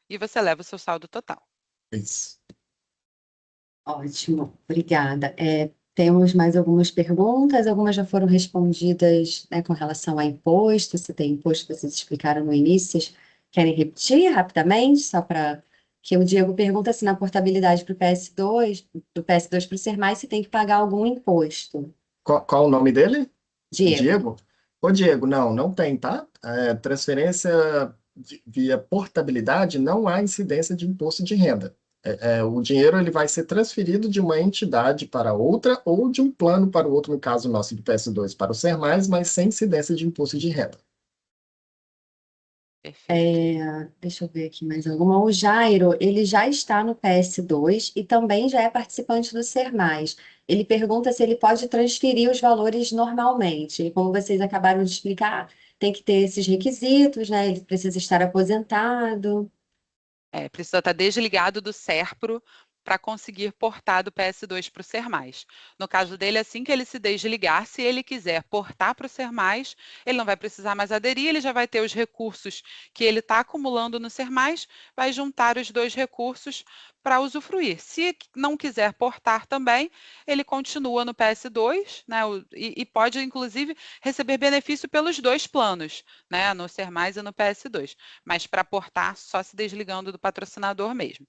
e você leva o seu saldo total. Isso. Ótimo, obrigada. Temos mais algumas perguntas, algumas já foram respondidas, né, com relação a imposto. Se tem imposto, vocês explicaram no início. Vocês querem repetir rapidamente, só para que o Diego pergunta se na portabilidade para o PS2, do PS2 para o Ser Mais, se tem que pagar algum imposto. Qual o nome dele? Diego. Diego? Ô, Diego, não tem, tá? Transferência via portabilidade não há incidência de imposto de renda. O dinheiro ele vai ser transferido de uma entidade para outra ou de um plano para o outro, no caso nosso do PS2 para o Ser Mais, mas sem incidência de imposto de renda. Perfeito. Deixa eu ver aqui mais alguma. O Jairo, ele já está no PS2 e também já é participante do Ser Mais. Ele pergunta se ele pode transferir os valores normalmente. E como vocês acabaram de explicar, tem que ter esses requisitos, né? Ele precisa estar aposentado. Precisa estar desligado do SERPRO para conseguir portar do PS2 para o Ser Mais. No caso dele, assim que ele se desligar, se ele quiser portar para o Ser Mais, ele não vai precisar mais aderir, ele já vai ter os recursos que ele está acumulando no Ser Mais, vai juntar os 2 recursos para usufruir. Se não quiser portar também, ele continua no PS2, né, e pode, inclusive, receber benefício pelos 2 planos, né, no Ser Mais e no PS2. Mas para portar, só se desligando do patrocinador mesmo.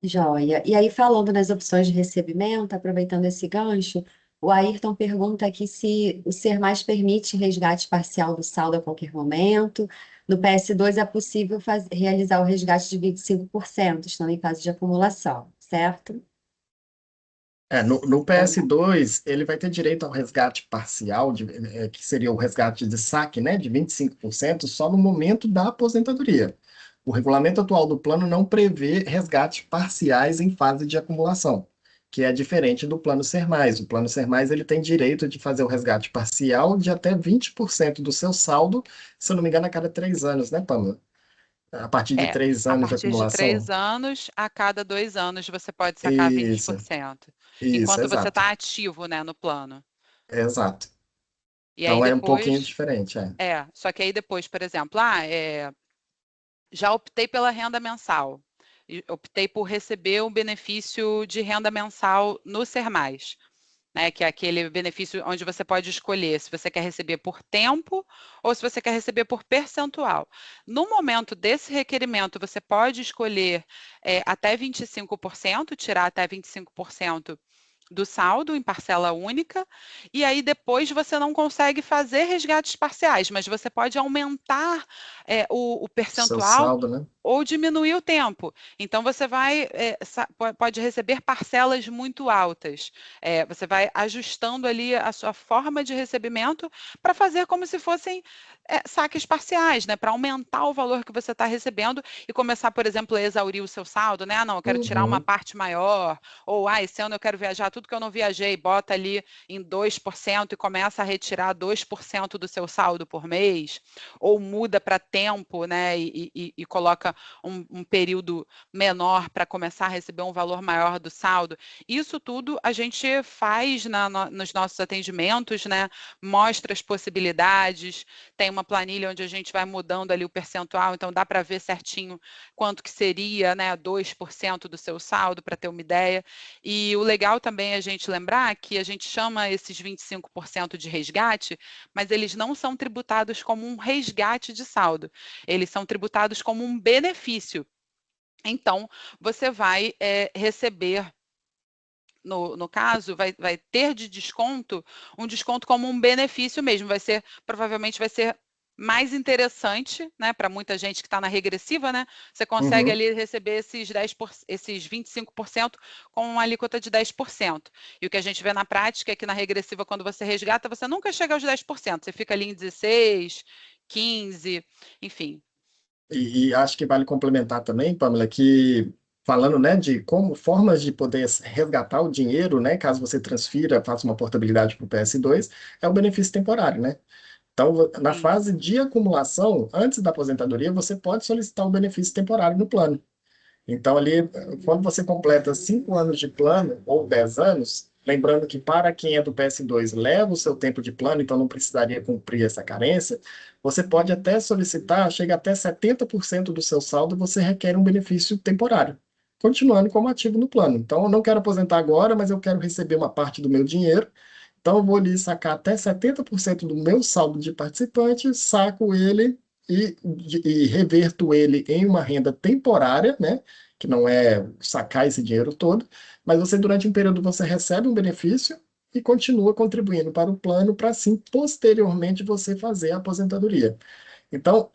Joia. E aí, falando nas opções de recebimento, aproveitando esse gancho, o Ayrton pergunta aqui se o Ser Mais permite resgate parcial do saldo a qualquer momento. No PS2 é possível realizar o resgate de 25%, estando em caso de acumulação, certo? No PS2, ele vai ter direito ao resgate parcial, que seria o resgate de saque, né, de 25%, só no momento da aposentadoria. O regulamento atual do plano não prevê resgates parciais em fase de acumulação, que é diferente do Plano Ser Mais. O Plano Ser Mais ele tem direito de fazer o resgate parcial de até 20% do seu saldo, se eu não me engano, a cada 3 anos, né, Pamela? A partir de 3 A anos de partir de acumulação? 3 anos, a cada 2 anos você pode sacar Isso, 20%, isso, enquanto você exato. está ativo, né, no plano. Exato. E aí Então é um pouquinho depois, diferente, só que aí depois, por exemplo, já optei pela renda mensal, e optei por receber o benefício de renda mensal no Ser Mais, né, que é aquele benefício onde você pode escolher se você quer receber por tempo ou se você quer receber por percentual. No momento desse requerimento, você pode escolher até 25%, tirar até 25% do saldo em parcela única, e aí depois você não consegue fazer resgates parciais, mas você pode aumentar o seu percentual saldo, né? ou diminuir o tempo. Então, você pode receber parcelas muito altas. Você vai ajustando ali a sua forma de recebimento para fazer como se fossem saques parciais, né, para aumentar o valor que você está recebendo e começar, por exemplo, a exaurir o seu saldo, né? Ah, não, eu quero tirar uma Uhum. parte maior, ou esse ano eu quero viajar tudo que eu não viajei, bota ali em 2% e começa a retirar 2% do seu saldo por mês, ou muda para tempo, né, e coloca um período menor para começar a receber um valor maior do saldo. Isso tudo a gente faz nos nossos atendimentos, né? Mostra as possibilidades, tem uma planilha onde a gente vai mudando ali o percentual, então dá para ver certinho quanto que seria, né, 2% do seu saldo, para ter uma ideia. E o legal também é a gente lembrar que a gente chama esses 25% de resgate, mas eles não são tributados como um resgate de saldo, eles são tributados como um benefício. Então, você vai receber, no caso, vai ter de desconto, um desconto como um benefício mesmo, provavelmente vai ser mais interessante, né, para muita gente que está na regressiva, né? Você consegue Uhum. ali receber esses 25% com uma alíquota de 10%. E o que a gente vê na prática é que na regressiva, quando você resgata, você nunca chega aos 10%, você fica ali em 16, 15, enfim. E acho que vale complementar também, Pamela, que falando, né, de como formas de poder resgatar o dinheiro, né, caso você transfira, faça uma portabilidade para o PS2, é o benefício temporário, né? Então, na Sim. fase de acumulação, antes da aposentadoria, você pode solicitar um benefício temporário no plano. Então, ali, quando você completa 5 anos de plano, ou 10 anos, lembrando que para quem é do PS2 leva o seu tempo de plano, então não precisaria cumprir essa carência, você pode até solicitar, chega até 70% do seu saldo, você requer um benefício temporário, continuando como ativo no plano. Então, eu não quero aposentar agora, mas eu quero receber uma parte do meu dinheiro, então eu vou ali sacar até 70% do meu saldo de participante, saco ele e reverto ele em uma renda temporária, né? Que não é sacar esse dinheiro todo, mas você, durante um período, você recebe um benefício e continua contribuindo para o plano para, assim, posteriormente, você fazer a aposentadoria. Então,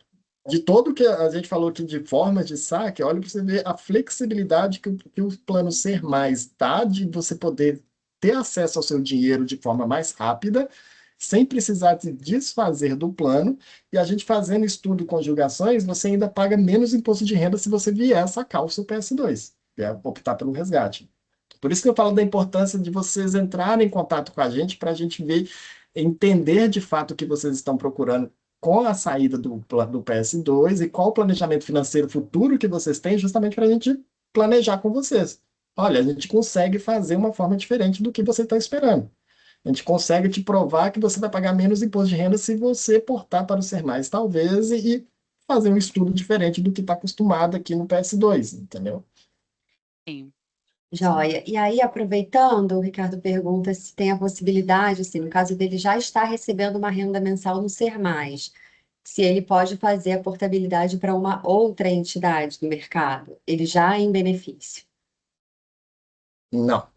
de todo que a gente falou aqui de formas de saque, olha para você ver a flexibilidade que o plano Ser Mais dá de você poder ter acesso ao seu dinheiro de forma mais rápida, sem precisar se desfazer do plano, e a gente fazendo estudo com conjugações, você ainda paga menos imposto de renda se você vier a sacar o seu PS2, optar pelo resgate. Por isso que eu falo da importância de vocês entrarem em contato com a gente para a gente ver, entender de fato o que vocês estão procurando com a saída do PS2 e qual o planejamento financeiro futuro que vocês têm, justamente para a gente planejar com vocês. Olha, a gente consegue fazer uma forma diferente do que você está esperando. A gente consegue te provar que você vai pagar menos imposto de renda se você portar para o Ser Mais, talvez, e fazer um estudo diferente do que está acostumado aqui no PS2, entendeu? Sim. Joia. E aí, aproveitando, o Ricardo pergunta se tem a possibilidade, assim, no caso dele já está recebendo uma renda mensal no Ser Mais, se ele pode fazer a portabilidade para uma outra entidade do mercado, ele já é em benefício. Não.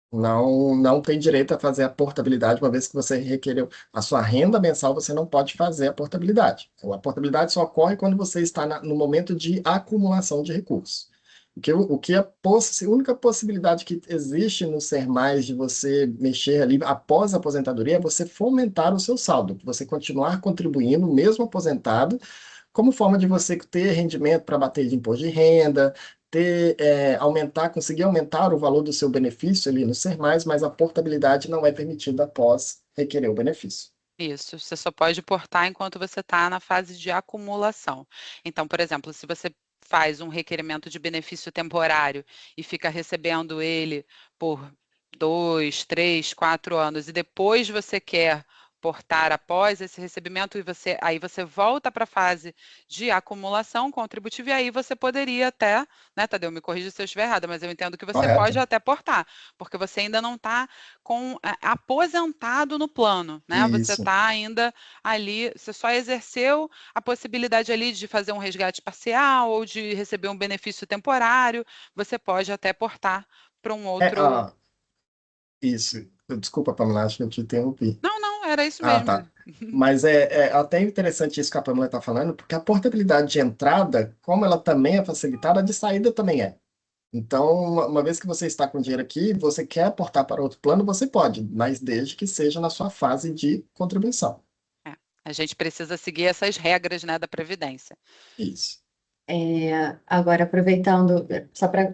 Não tem direito a fazer a portabilidade, uma vez que você requereu a sua renda mensal, você não pode fazer a portabilidade. Então, a portabilidade só ocorre quando você está no momento de acumulação de recursos. A única possibilidade que existe no Ser Mais de você mexer ali após a aposentadoria é você fomentar o seu saldo, você continuar contribuindo, mesmo aposentado, como forma de você ter rendimento para bater de imposto de renda, conseguir aumentar o valor do seu benefício ali no Ser Mais, mas a portabilidade não é permitida após requerer o benefício. Isso, você só pode portar enquanto você está na fase de acumulação. Então, por exemplo, se você faz um requerimento de benefício temporário e fica recebendo ele por 2, 3, 4 anos, e depois você quer portar após esse recebimento, aí você volta para a fase de acumulação contributiva, e aí você poderia até, né, Tadeu, me corrija se eu estiver errada, mas eu entendo que você pode Correto? até portar, porque você ainda não está aposentado no plano, né? Você Isso. está ainda ali, você só exerceu a possibilidade ali de fazer um resgate parcial ou de receber um benefício temporário, você pode até portar para um É, outro. isso. Desculpa, Pamela, acho que eu te interrompi. Não, não, era isso Ah, mesmo. tá. Mas é até interessante isso que a Pamela está falando, porque a portabilidade de entrada, como ela também é facilitada, a de saída também é. Então, uma vez que você está com dinheiro aqui, você quer aportar para outro plano, você pode, mas desde que seja na sua fase de contribuição. A gente precisa seguir essas regras, né, da Previdência. Isso. Agora, aproveitando, só para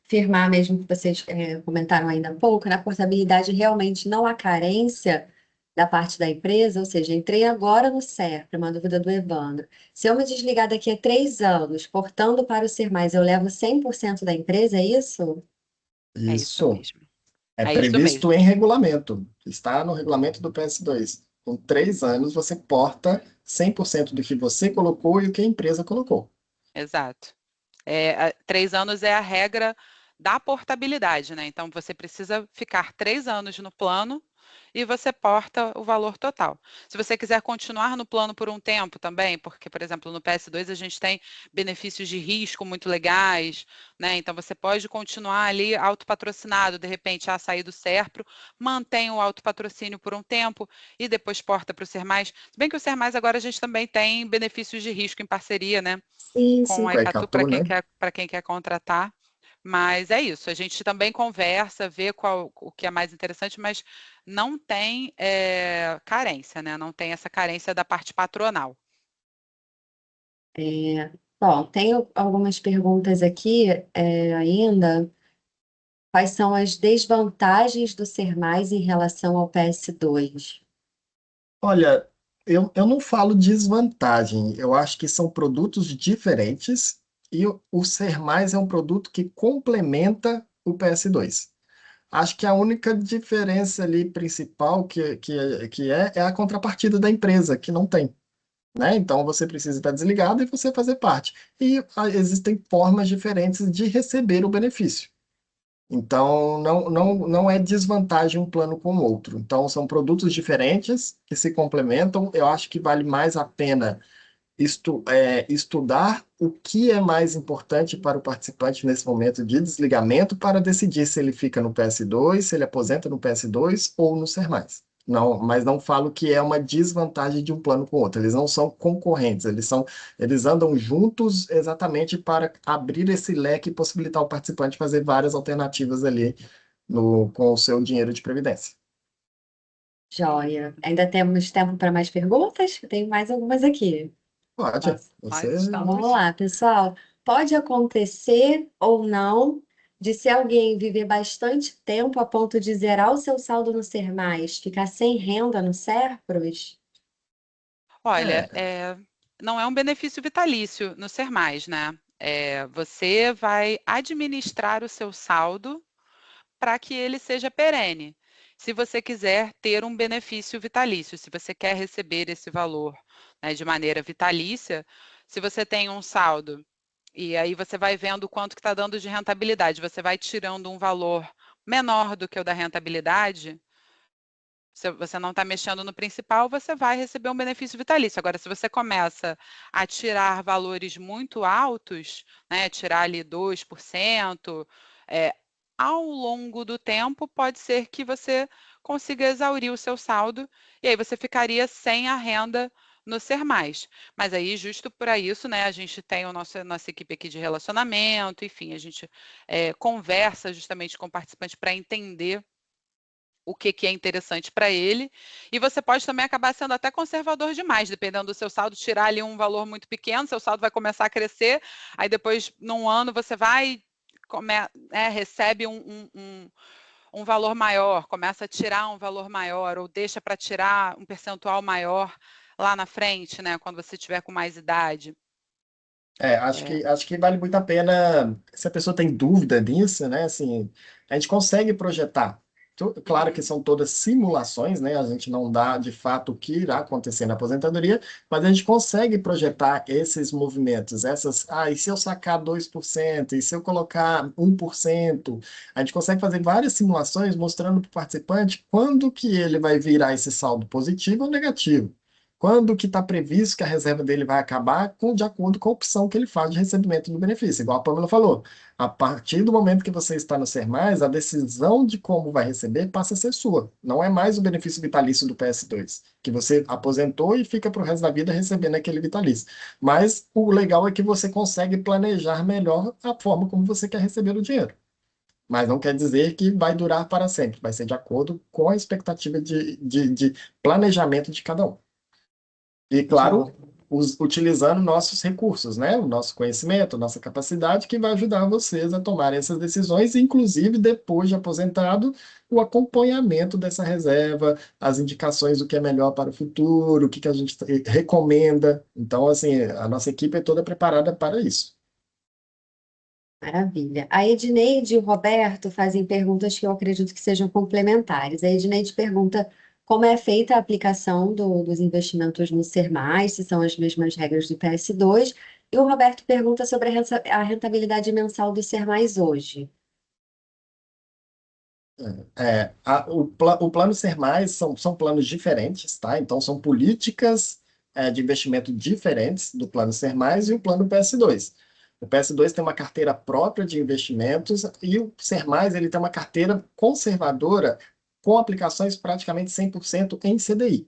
firmar mesmo que vocês comentaram ainda há pouco, na portabilidade realmente não há carência da parte da empresa, ou seja, entrei agora no SERP, uma dúvida do Evandro. Se eu me desligar daqui a 3 anos, portando para o Ser Mais, eu levo 100% da empresa, é isso? É isso Isso. mesmo. É É isso previsto mesmo. em regulamento. Está no regulamento do PS2. Com 3 anos, você porta 100% do que você colocou e o que a empresa colocou. Exato. 3 anos é a regra da portabilidade, né? Então, você precisa ficar 3 anos no plano e você porta o valor total. Se você quiser continuar no plano por um tempo também, porque, por exemplo, no PS2 a gente tem benefícios de risco muito legais, né? Então, você pode continuar ali autopatrocinado, de repente, sair do Serpro, mantém o autopatrocínio por um tempo e depois porta para o Ser Mais. Se bem que o Ser Mais agora a gente também tem benefícios de risco em parceria, né? Sim, Com sim. a Com a Icatu Icatu, né? para quem quer contratar. Mas é isso, a gente também conversa, vê o que é mais interessante, mas não tem carência, né? Não tem essa carência da parte patronal. Bom, tenho algumas perguntas aqui ainda. Quais são as desvantagens do Ser Mais em relação ao PS2? Olha, eu não falo desvantagem. Eu acho que são produtos diferentes e o Ser Mais é um produto que complementa o PS2. Acho que a única diferença ali principal que é a contrapartida da empresa, que não tem, né? Então você precisa estar desligado e você fazer parte. E existem formas diferentes de receber o benefício. Então não é desvantagem um plano com o outro. Então são produtos diferentes que se complementam. Eu acho que vale mais a pena estudar o que é mais importante para o participante nesse momento de desligamento para decidir se ele fica no PS2, se ele aposenta no PS2 ou no Ser Mais. Não, mas não falo que é uma desvantagem de um plano com o outro. Eles não são concorrentes, eles andam juntos exatamente para abrir esse leque e possibilitar o participante fazer várias alternativas ali com o seu dinheiro de previdência. Joia. Ainda temos tempo para mais perguntas? Eu tenho mais algumas aqui. Pode, Posso? você. Nós Então, vamos estamos. lá, pessoal. Pode acontecer ou não de se alguém viver bastante tempo a ponto de zerar o seu saldo no Ser Mais, ficar sem renda no Serpros? Olha, É, não é um benefício vitalício no Ser Mais, né? Você vai administrar o seu saldo para que ele seja perene. Se você quiser ter um benefício vitalício, se você quer receber esse valor, né, de maneira vitalícia, se você tem um saldo e aí você vai vendo quanto que está dando de rentabilidade, você vai tirando um valor menor do que o da rentabilidade, se você não está mexendo no principal, você vai receber um benefício vitalício. Agora, se você começa a tirar valores muito altos, né, tirar ali 2%, é, ao longo do tempo, pode ser que você consiga exaurir o seu saldo e aí você ficaria sem a renda no Ser Mais. Mas aí, justo para isso, né, a gente tem nossa equipe aqui de relacionamento, enfim, a gente conversa justamente com o participante para entender o que é interessante para ele. E você pode também acabar sendo até conservador demais, dependendo do seu saldo, tirar ali um valor muito pequeno, seu saldo vai começar a crescer, aí depois, num ano, você vai, recebe um valor maior, começa a tirar um valor maior, ou deixa para tirar um percentual maior lá na frente, né, quando você tiver com mais idade. acho que vale muito a pena, se a pessoa tem dúvida nisso, né? Assim, a gente consegue projetar. Claro que Uhum. são todas simulações, né? A gente não dá de fato o que irá acontecer na aposentadoria, mas a gente consegue projetar esses movimentos, e se eu sacar 2%, e se eu colocar 1%, a gente consegue fazer várias simulações mostrando para o participante quando que ele vai virar esse saldo positivo ou negativo. Quando que está previsto que a reserva dele vai acabar, de acordo com a opção que ele faz de recebimento do benefício. Igual a Pamela falou, a partir do momento que você está no Ser Mais, a decisão de como vai receber passa a ser sua. Não é mais o benefício vitalício do PS2, que você aposentou e fica para o resto da vida recebendo aquele vitalício. Mas o legal é que você consegue planejar melhor a forma como você quer receber o dinheiro. Mas não quer dizer que vai durar para sempre, vai ser de acordo com a expectativa de planejamento de cada um. E, claro, utilizando nossos recursos, né? O nosso conhecimento, nossa capacidade, que vai ajudar vocês a tomarem essas decisões, inclusive depois de aposentado, o acompanhamento dessa reserva, as indicações do que é melhor para o futuro, o que que a gente recomenda. Então, assim, a nossa equipe é toda preparada para isso. Maravilha. A Edneide e o Roberto fazem perguntas que eu acredito que sejam complementares. A Edneide pergunta como é feita a aplicação dos investimentos no Ser Mais, se são as mesmas regras do PS2, e o Roberto pergunta sobre a rentabilidade mensal do Ser Mais hoje. O plano Ser Mais são planos diferentes, tá? Então, são políticas de investimento diferentes do plano Ser Mais e o plano PS2. O PS2 tem uma carteira própria de investimentos e o Ser Mais ele tem uma carteira conservadora com aplicações praticamente 100% em CDI.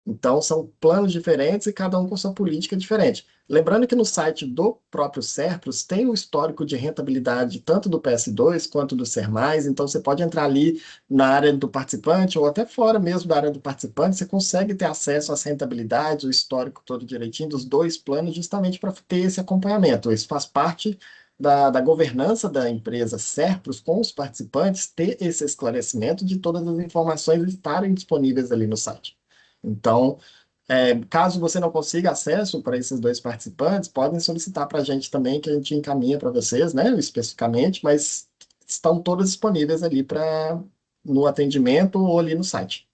Então, são planos diferentes e cada um com sua política diferente. Lembrando que no site do próprio Serpros tem o histórico de rentabilidade tanto do PS2 quanto do Ser Mais, então você pode entrar ali na área do participante ou até fora mesmo da área do participante, você consegue ter acesso às rentabilidades, o histórico todo direitinho dos dois planos, justamente para ter esse acompanhamento. Isso faz parte da governança da empresa Serpros com os participantes, ter esse esclarecimento de todas as informações estarem disponíveis ali no site. Então, caso você não consiga acesso para esses dois participantes, podem solicitar para a gente também, que a gente encaminha para vocês, né, especificamente, mas estão todas disponíveis ali no atendimento ou ali no site.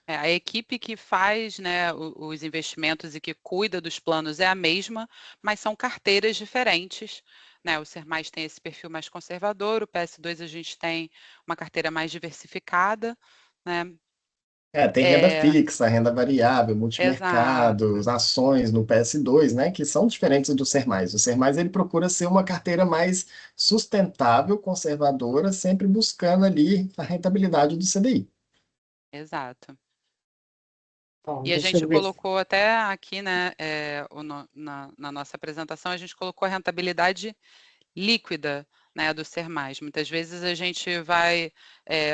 A equipe que faz, né, os investimentos e que cuida dos planos é a mesma, mas são carteiras diferentes, né? O Ser Mais tem esse perfil mais conservador, o PS2 a gente tem uma carteira mais diversificada, né? Tem renda fixa, renda variável, Exato, multimercados, ações no PS2, né, que são diferentes do Ser Mais. O Ser Mais ele procura ser uma carteira mais sustentável, conservadora, sempre buscando ali a rentabilidade do CDI. exato. Bom, E a deixa gente eu ver. colocou até aqui, né, na nossa apresentação, a gente colocou a rentabilidade líquida, né, do Ser Mais. Muitas vezes a gente vai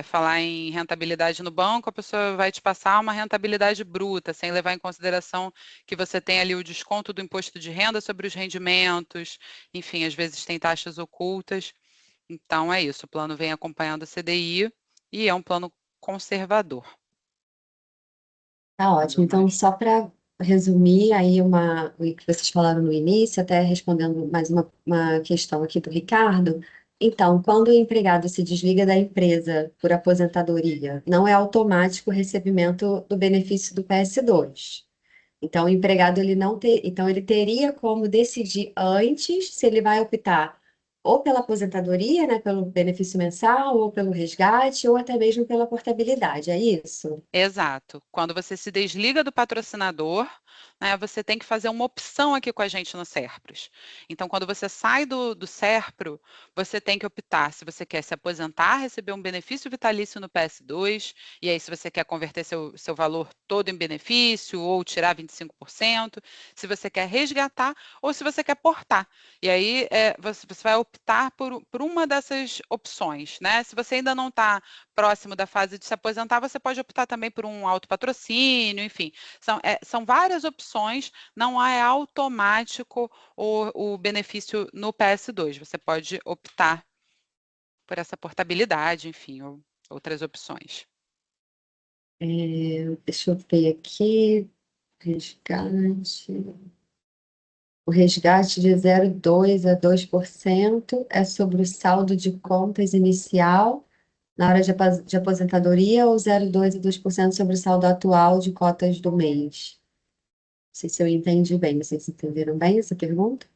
falar em rentabilidade no banco, a pessoa vai te passar uma rentabilidade bruta, sem levar em consideração que você tem ali o desconto do imposto de renda sobre os rendimentos, enfim, às vezes tem taxas ocultas. Então é isso, o plano vem acompanhando o CDI e é um plano conservador. Tá ótimo. Então, só para resumir aí o que vocês falaram no início, até respondendo mais uma questão aqui do Ricardo. Então, quando o empregado se desliga da empresa por aposentadoria, não é automático o recebimento do benefício do PS2. Então, o empregado ele não ter, então ele teria como decidir antes se ele vai optar ou pela aposentadoria, né, pelo benefício mensal, ou pelo resgate, ou até mesmo pela portabilidade. É isso? Exato. Quando você se desliga do patrocinador, né, você tem que fazer uma opção aqui com a gente no Serpros. Então, quando você sai do Serpro, você tem que optar se você quer se aposentar, receber um benefício vitalício no PS2, e aí se você quer converter seu valor todo em benefício, ou tirar 25%, se você quer resgatar, ou se você quer portar. E aí você vai optar por uma dessas opções, né? Se você ainda não está próximo da fase de se aposentar, você pode optar também por um autopatrocínio, enfim, são várias opções, não é automático o benefício no PS2, você pode optar por essa portabilidade, enfim, ou outras opções. Deixa eu ver aqui. Resgate. O resgate de 0,2 a 2% é sobre o saldo de contas inicial na hora de aposentadoria ou 0,2 a 2% sobre o saldo atual de cotas do mês? Não sei se eu entendi bem. Vocês entenderam bem essa pergunta?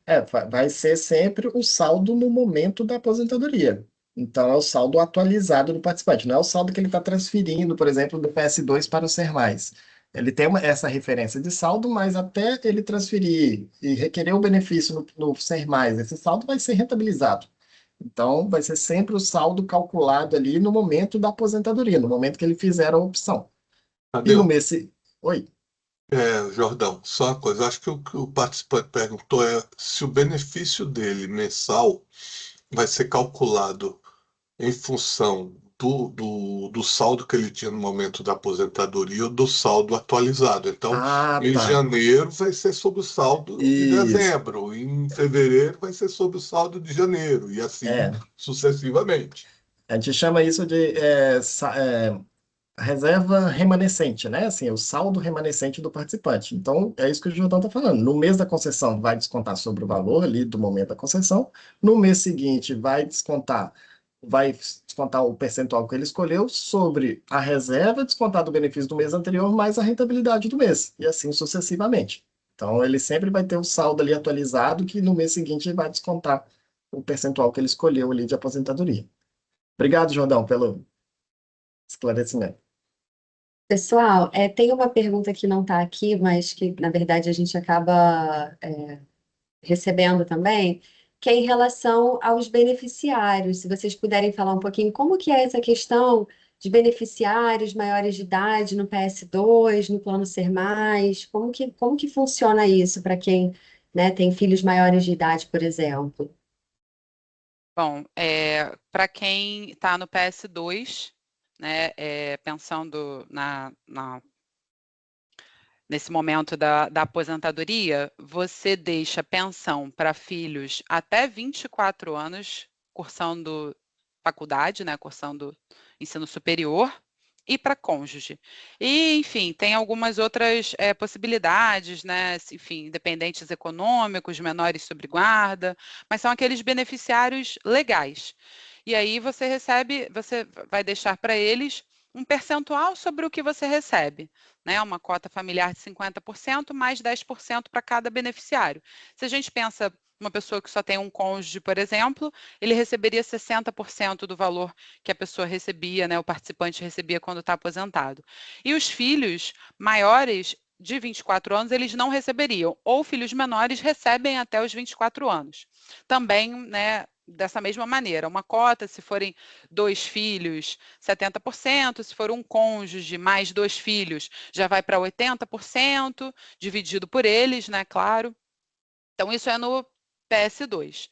Vai ser sempre o saldo no momento da aposentadoria. Então, é o saldo atualizado do participante, não é o saldo que ele está transferindo, por exemplo, do PS2 para o Ser Mais. Ele tem essa referência de saldo, mas até ele transferir e requerer o benefício no Ser Mais, esse saldo vai ser rentabilizado. Então, vai ser sempre o saldo calculado ali no momento da aposentadoria, no momento que ele fizer a opção. E no Tadeu, mês. Oi. Jordão, só uma coisa, acho que o que o participante perguntou é se o benefício dele mensal vai ser calculado em função do saldo que ele tinha no momento da aposentadoria ou do saldo atualizado. Então, Ah, em tá. janeiro vai ser sobre o saldo de Isso. dezembro, em fevereiro vai ser sobre o saldo de janeiro, e assim É, sucessivamente. a gente chama isso de reserva remanescente, né? Assim, o saldo remanescente do participante. Então, é isso que o Jordão está falando. No mês da concessão, vai descontar sobre o valor ali do momento da concessão. No mês seguinte, vai descontar o percentual que ele escolheu sobre a reserva, descontar do benefício do mês anterior, mais a rentabilidade do mês, e assim sucessivamente. Então, ele sempre vai ter o saldo ali atualizado, que no mês seguinte vai descontar o percentual que ele escolheu ali de aposentadoria. Obrigado, Jordão, pelo esclarecimento. Pessoal, tem uma pergunta que não está aqui, mas que, na verdade, a gente acaba recebendo também, que é em relação aos beneficiários. Se vocês puderem falar um pouquinho como que é essa questão de beneficiários maiores de idade no PS2, no Plano Ser Mais, como que funciona isso para quem, né, tem filhos maiores de idade, por exemplo? Bom, para quem está no PS2, né, pensando nesse momento da aposentadoria, você deixa pensão para filhos até 24 anos, cursando faculdade, né, cursando ensino superior, e para cônjuge. E, enfim, tem algumas outras possibilidades, né, enfim, dependentes econômicos, menores sobre guarda, mas são aqueles beneficiários legais. E aí você vai deixar para eles um percentual sobre o que você recebe, né? Uma cota familiar de 50% mais 10% para cada beneficiário. Se a gente pensa uma pessoa que só tem um cônjuge, por exemplo, ele receberia 60% do valor que a pessoa recebia, né? O participante recebia quando está aposentado. E os filhos maiores de 24 anos, eles não receberiam, ou filhos menores recebem até os 24 anos. Também, né, dessa mesma maneira, uma cota, se forem 2 filhos, 70%, se for um cônjuge mais 2 filhos, já vai para 80%, dividido por eles, né, claro. Então, isso é no PS2.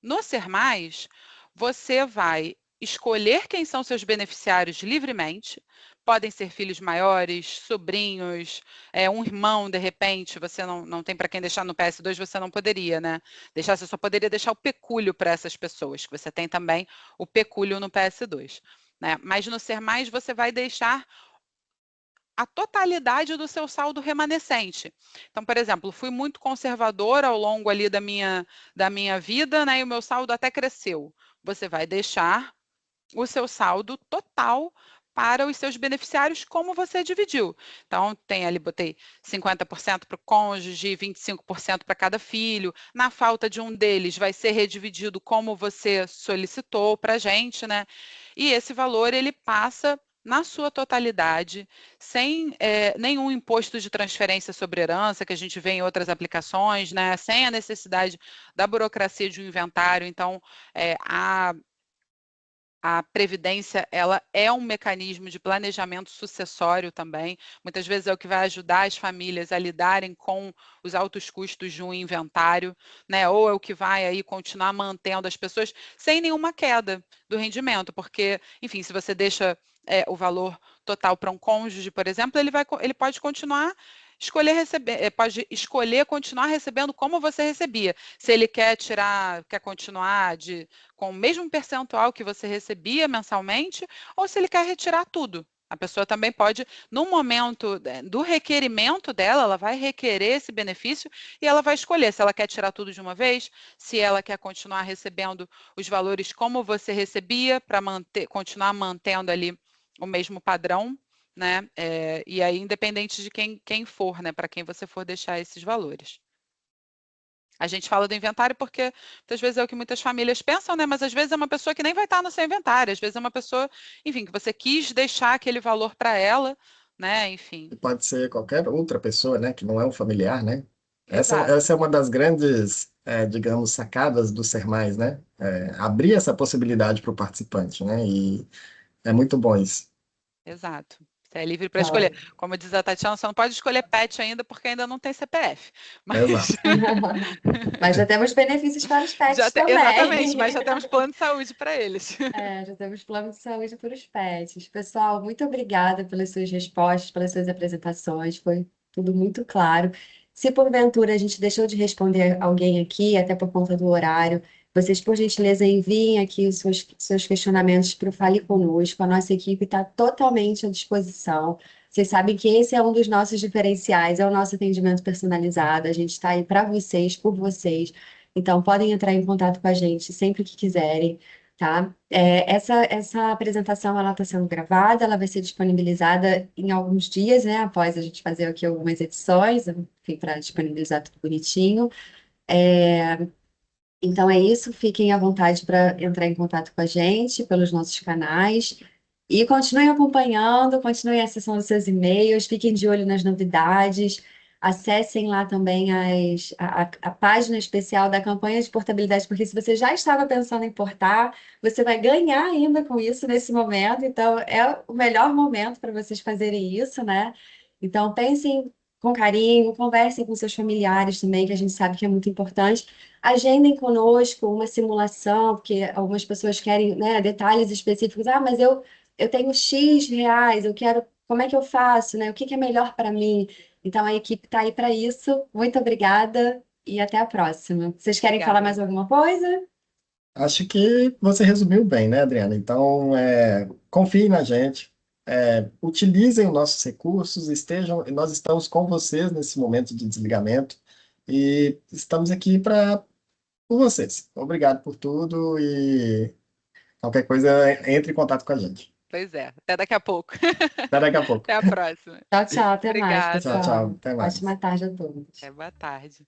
No Ser Mais, você vai escolher quem são seus beneficiários livremente. Podem ser filhos maiores, sobrinhos, um irmão, de repente, você não tem para quem deixar no PS2, você não poderia, né? Você só poderia deixar o pecúlio para essas pessoas, que você tem também o pecúlio no PS2. Né? Mas no Ser Mais, você vai deixar a totalidade do seu saldo remanescente. Então, por exemplo, fui muito conservadora ao longo ali da minha vida, né? E o meu saldo até cresceu. Você vai deixar o seu saldo total para os seus beneficiários, como você dividiu. Então, tem ali, botei 50% para o cônjuge, 25% para cada filho. Na falta de um deles, vai ser redividido como você solicitou para a gente, né? E esse valor, ele passa na sua totalidade, sem nenhum imposto de transferência sobre herança, que a gente vê em outras aplicações, né? Sem a necessidade da burocracia de um inventário. Então, a previdência, ela é um mecanismo de planejamento sucessório também. Muitas vezes é o que vai ajudar as famílias a lidarem com os altos custos de um inventário, né? Ou é o que vai aí continuar mantendo as pessoas sem nenhuma queda do rendimento, porque, enfim, se você deixa o valor total para um cônjuge, por exemplo, ele pode continuar pode escolher continuar recebendo como você recebia. Se ele quer continuar com o mesmo percentual que você recebia mensalmente, ou se ele quer retirar tudo. A pessoa também pode, no momento do requerimento dela, ela vai requerer esse benefício e ela vai escolher se ela quer tirar tudo de uma vez, se ela quer continuar recebendo os valores como você recebia, para continuar mantendo ali o mesmo padrão, né? E aí, independente de quem for, né? Para quem você for deixar esses valores. A gente fala do inventário porque muitas vezes é o que muitas famílias pensam, né? Mas às vezes é uma pessoa que nem vai estar no seu inventário, às vezes é uma pessoa, enfim, que você quis deixar aquele valor para ela, né? Enfim, E pode ser qualquer outra pessoa, né, que não é um familiar, né? Essa exato, é uma das grandes, digamos, sacadas do Ser Mais, né? Abrir essa possibilidade para o participante, né? E é muito bom isso. exato. Você é livre para escolher. Como diz a Tatiana, você não pode escolher pet ainda porque ainda não tem CPF. Mas Exato. Mas já temos benefícios para os pets também. Exatamente, mas já temos plano de saúde para eles. Já temos plano de saúde para os pets. Pessoal, muito obrigada pelas suas respostas, pelas suas apresentações. Foi tudo muito claro. Se porventura a gente deixou de responder alguém aqui, até por conta do horário, vocês, por gentileza, enviem aqui os seus questionamentos para o Fale Conosco. A nossa equipe está totalmente à disposição. Vocês sabem que esse é um dos nossos diferenciais, é o nosso atendimento personalizado. A gente está aí para vocês, por vocês. Então, podem entrar em contato com a gente sempre que quiserem, tá? Essa apresentação ela está sendo gravada, ela vai ser disponibilizada em alguns dias, né? Após a gente fazer aqui algumas edições, enfim, para disponibilizar tudo bonitinho. Então é isso, fiquem à vontade para entrar em contato com a gente pelos nossos canais. E continuem acompanhando, continuem acessando seus e-mails, fiquem de olho nas novidades, acessem lá também a página especial da campanha de portabilidade, porque se você já estava pensando em portar, você vai ganhar ainda com isso nesse momento, então é o melhor momento para vocês fazerem isso, né? Então pensem com carinho, conversem com seus familiares também, que a gente sabe que é muito importante. Agendem conosco uma simulação, porque algumas pessoas querem, né, detalhes específicos. Ah, mas eu tenho X reais, eu quero, como é que eu faço, né? O que que é melhor para mim? Então a equipe está aí para isso. Muito obrigada e até a próxima. Vocês querem falar mais alguma coisa? Acho que você resumiu bem, né, Adriana? Então, confiem na gente, utilizem os nossos recursos, nós estamos com vocês nesse momento de desligamento e estamos aqui por vocês. Obrigado por tudo e qualquer coisa, entre em contato com a gente. Pois é, até daqui a pouco. Até daqui a pouco. Até a próxima. Tchau, tchau, até mais, Obrigada. pessoal. Tchau, tchau. Até mais. Ótima tarde a todos. Boa tarde.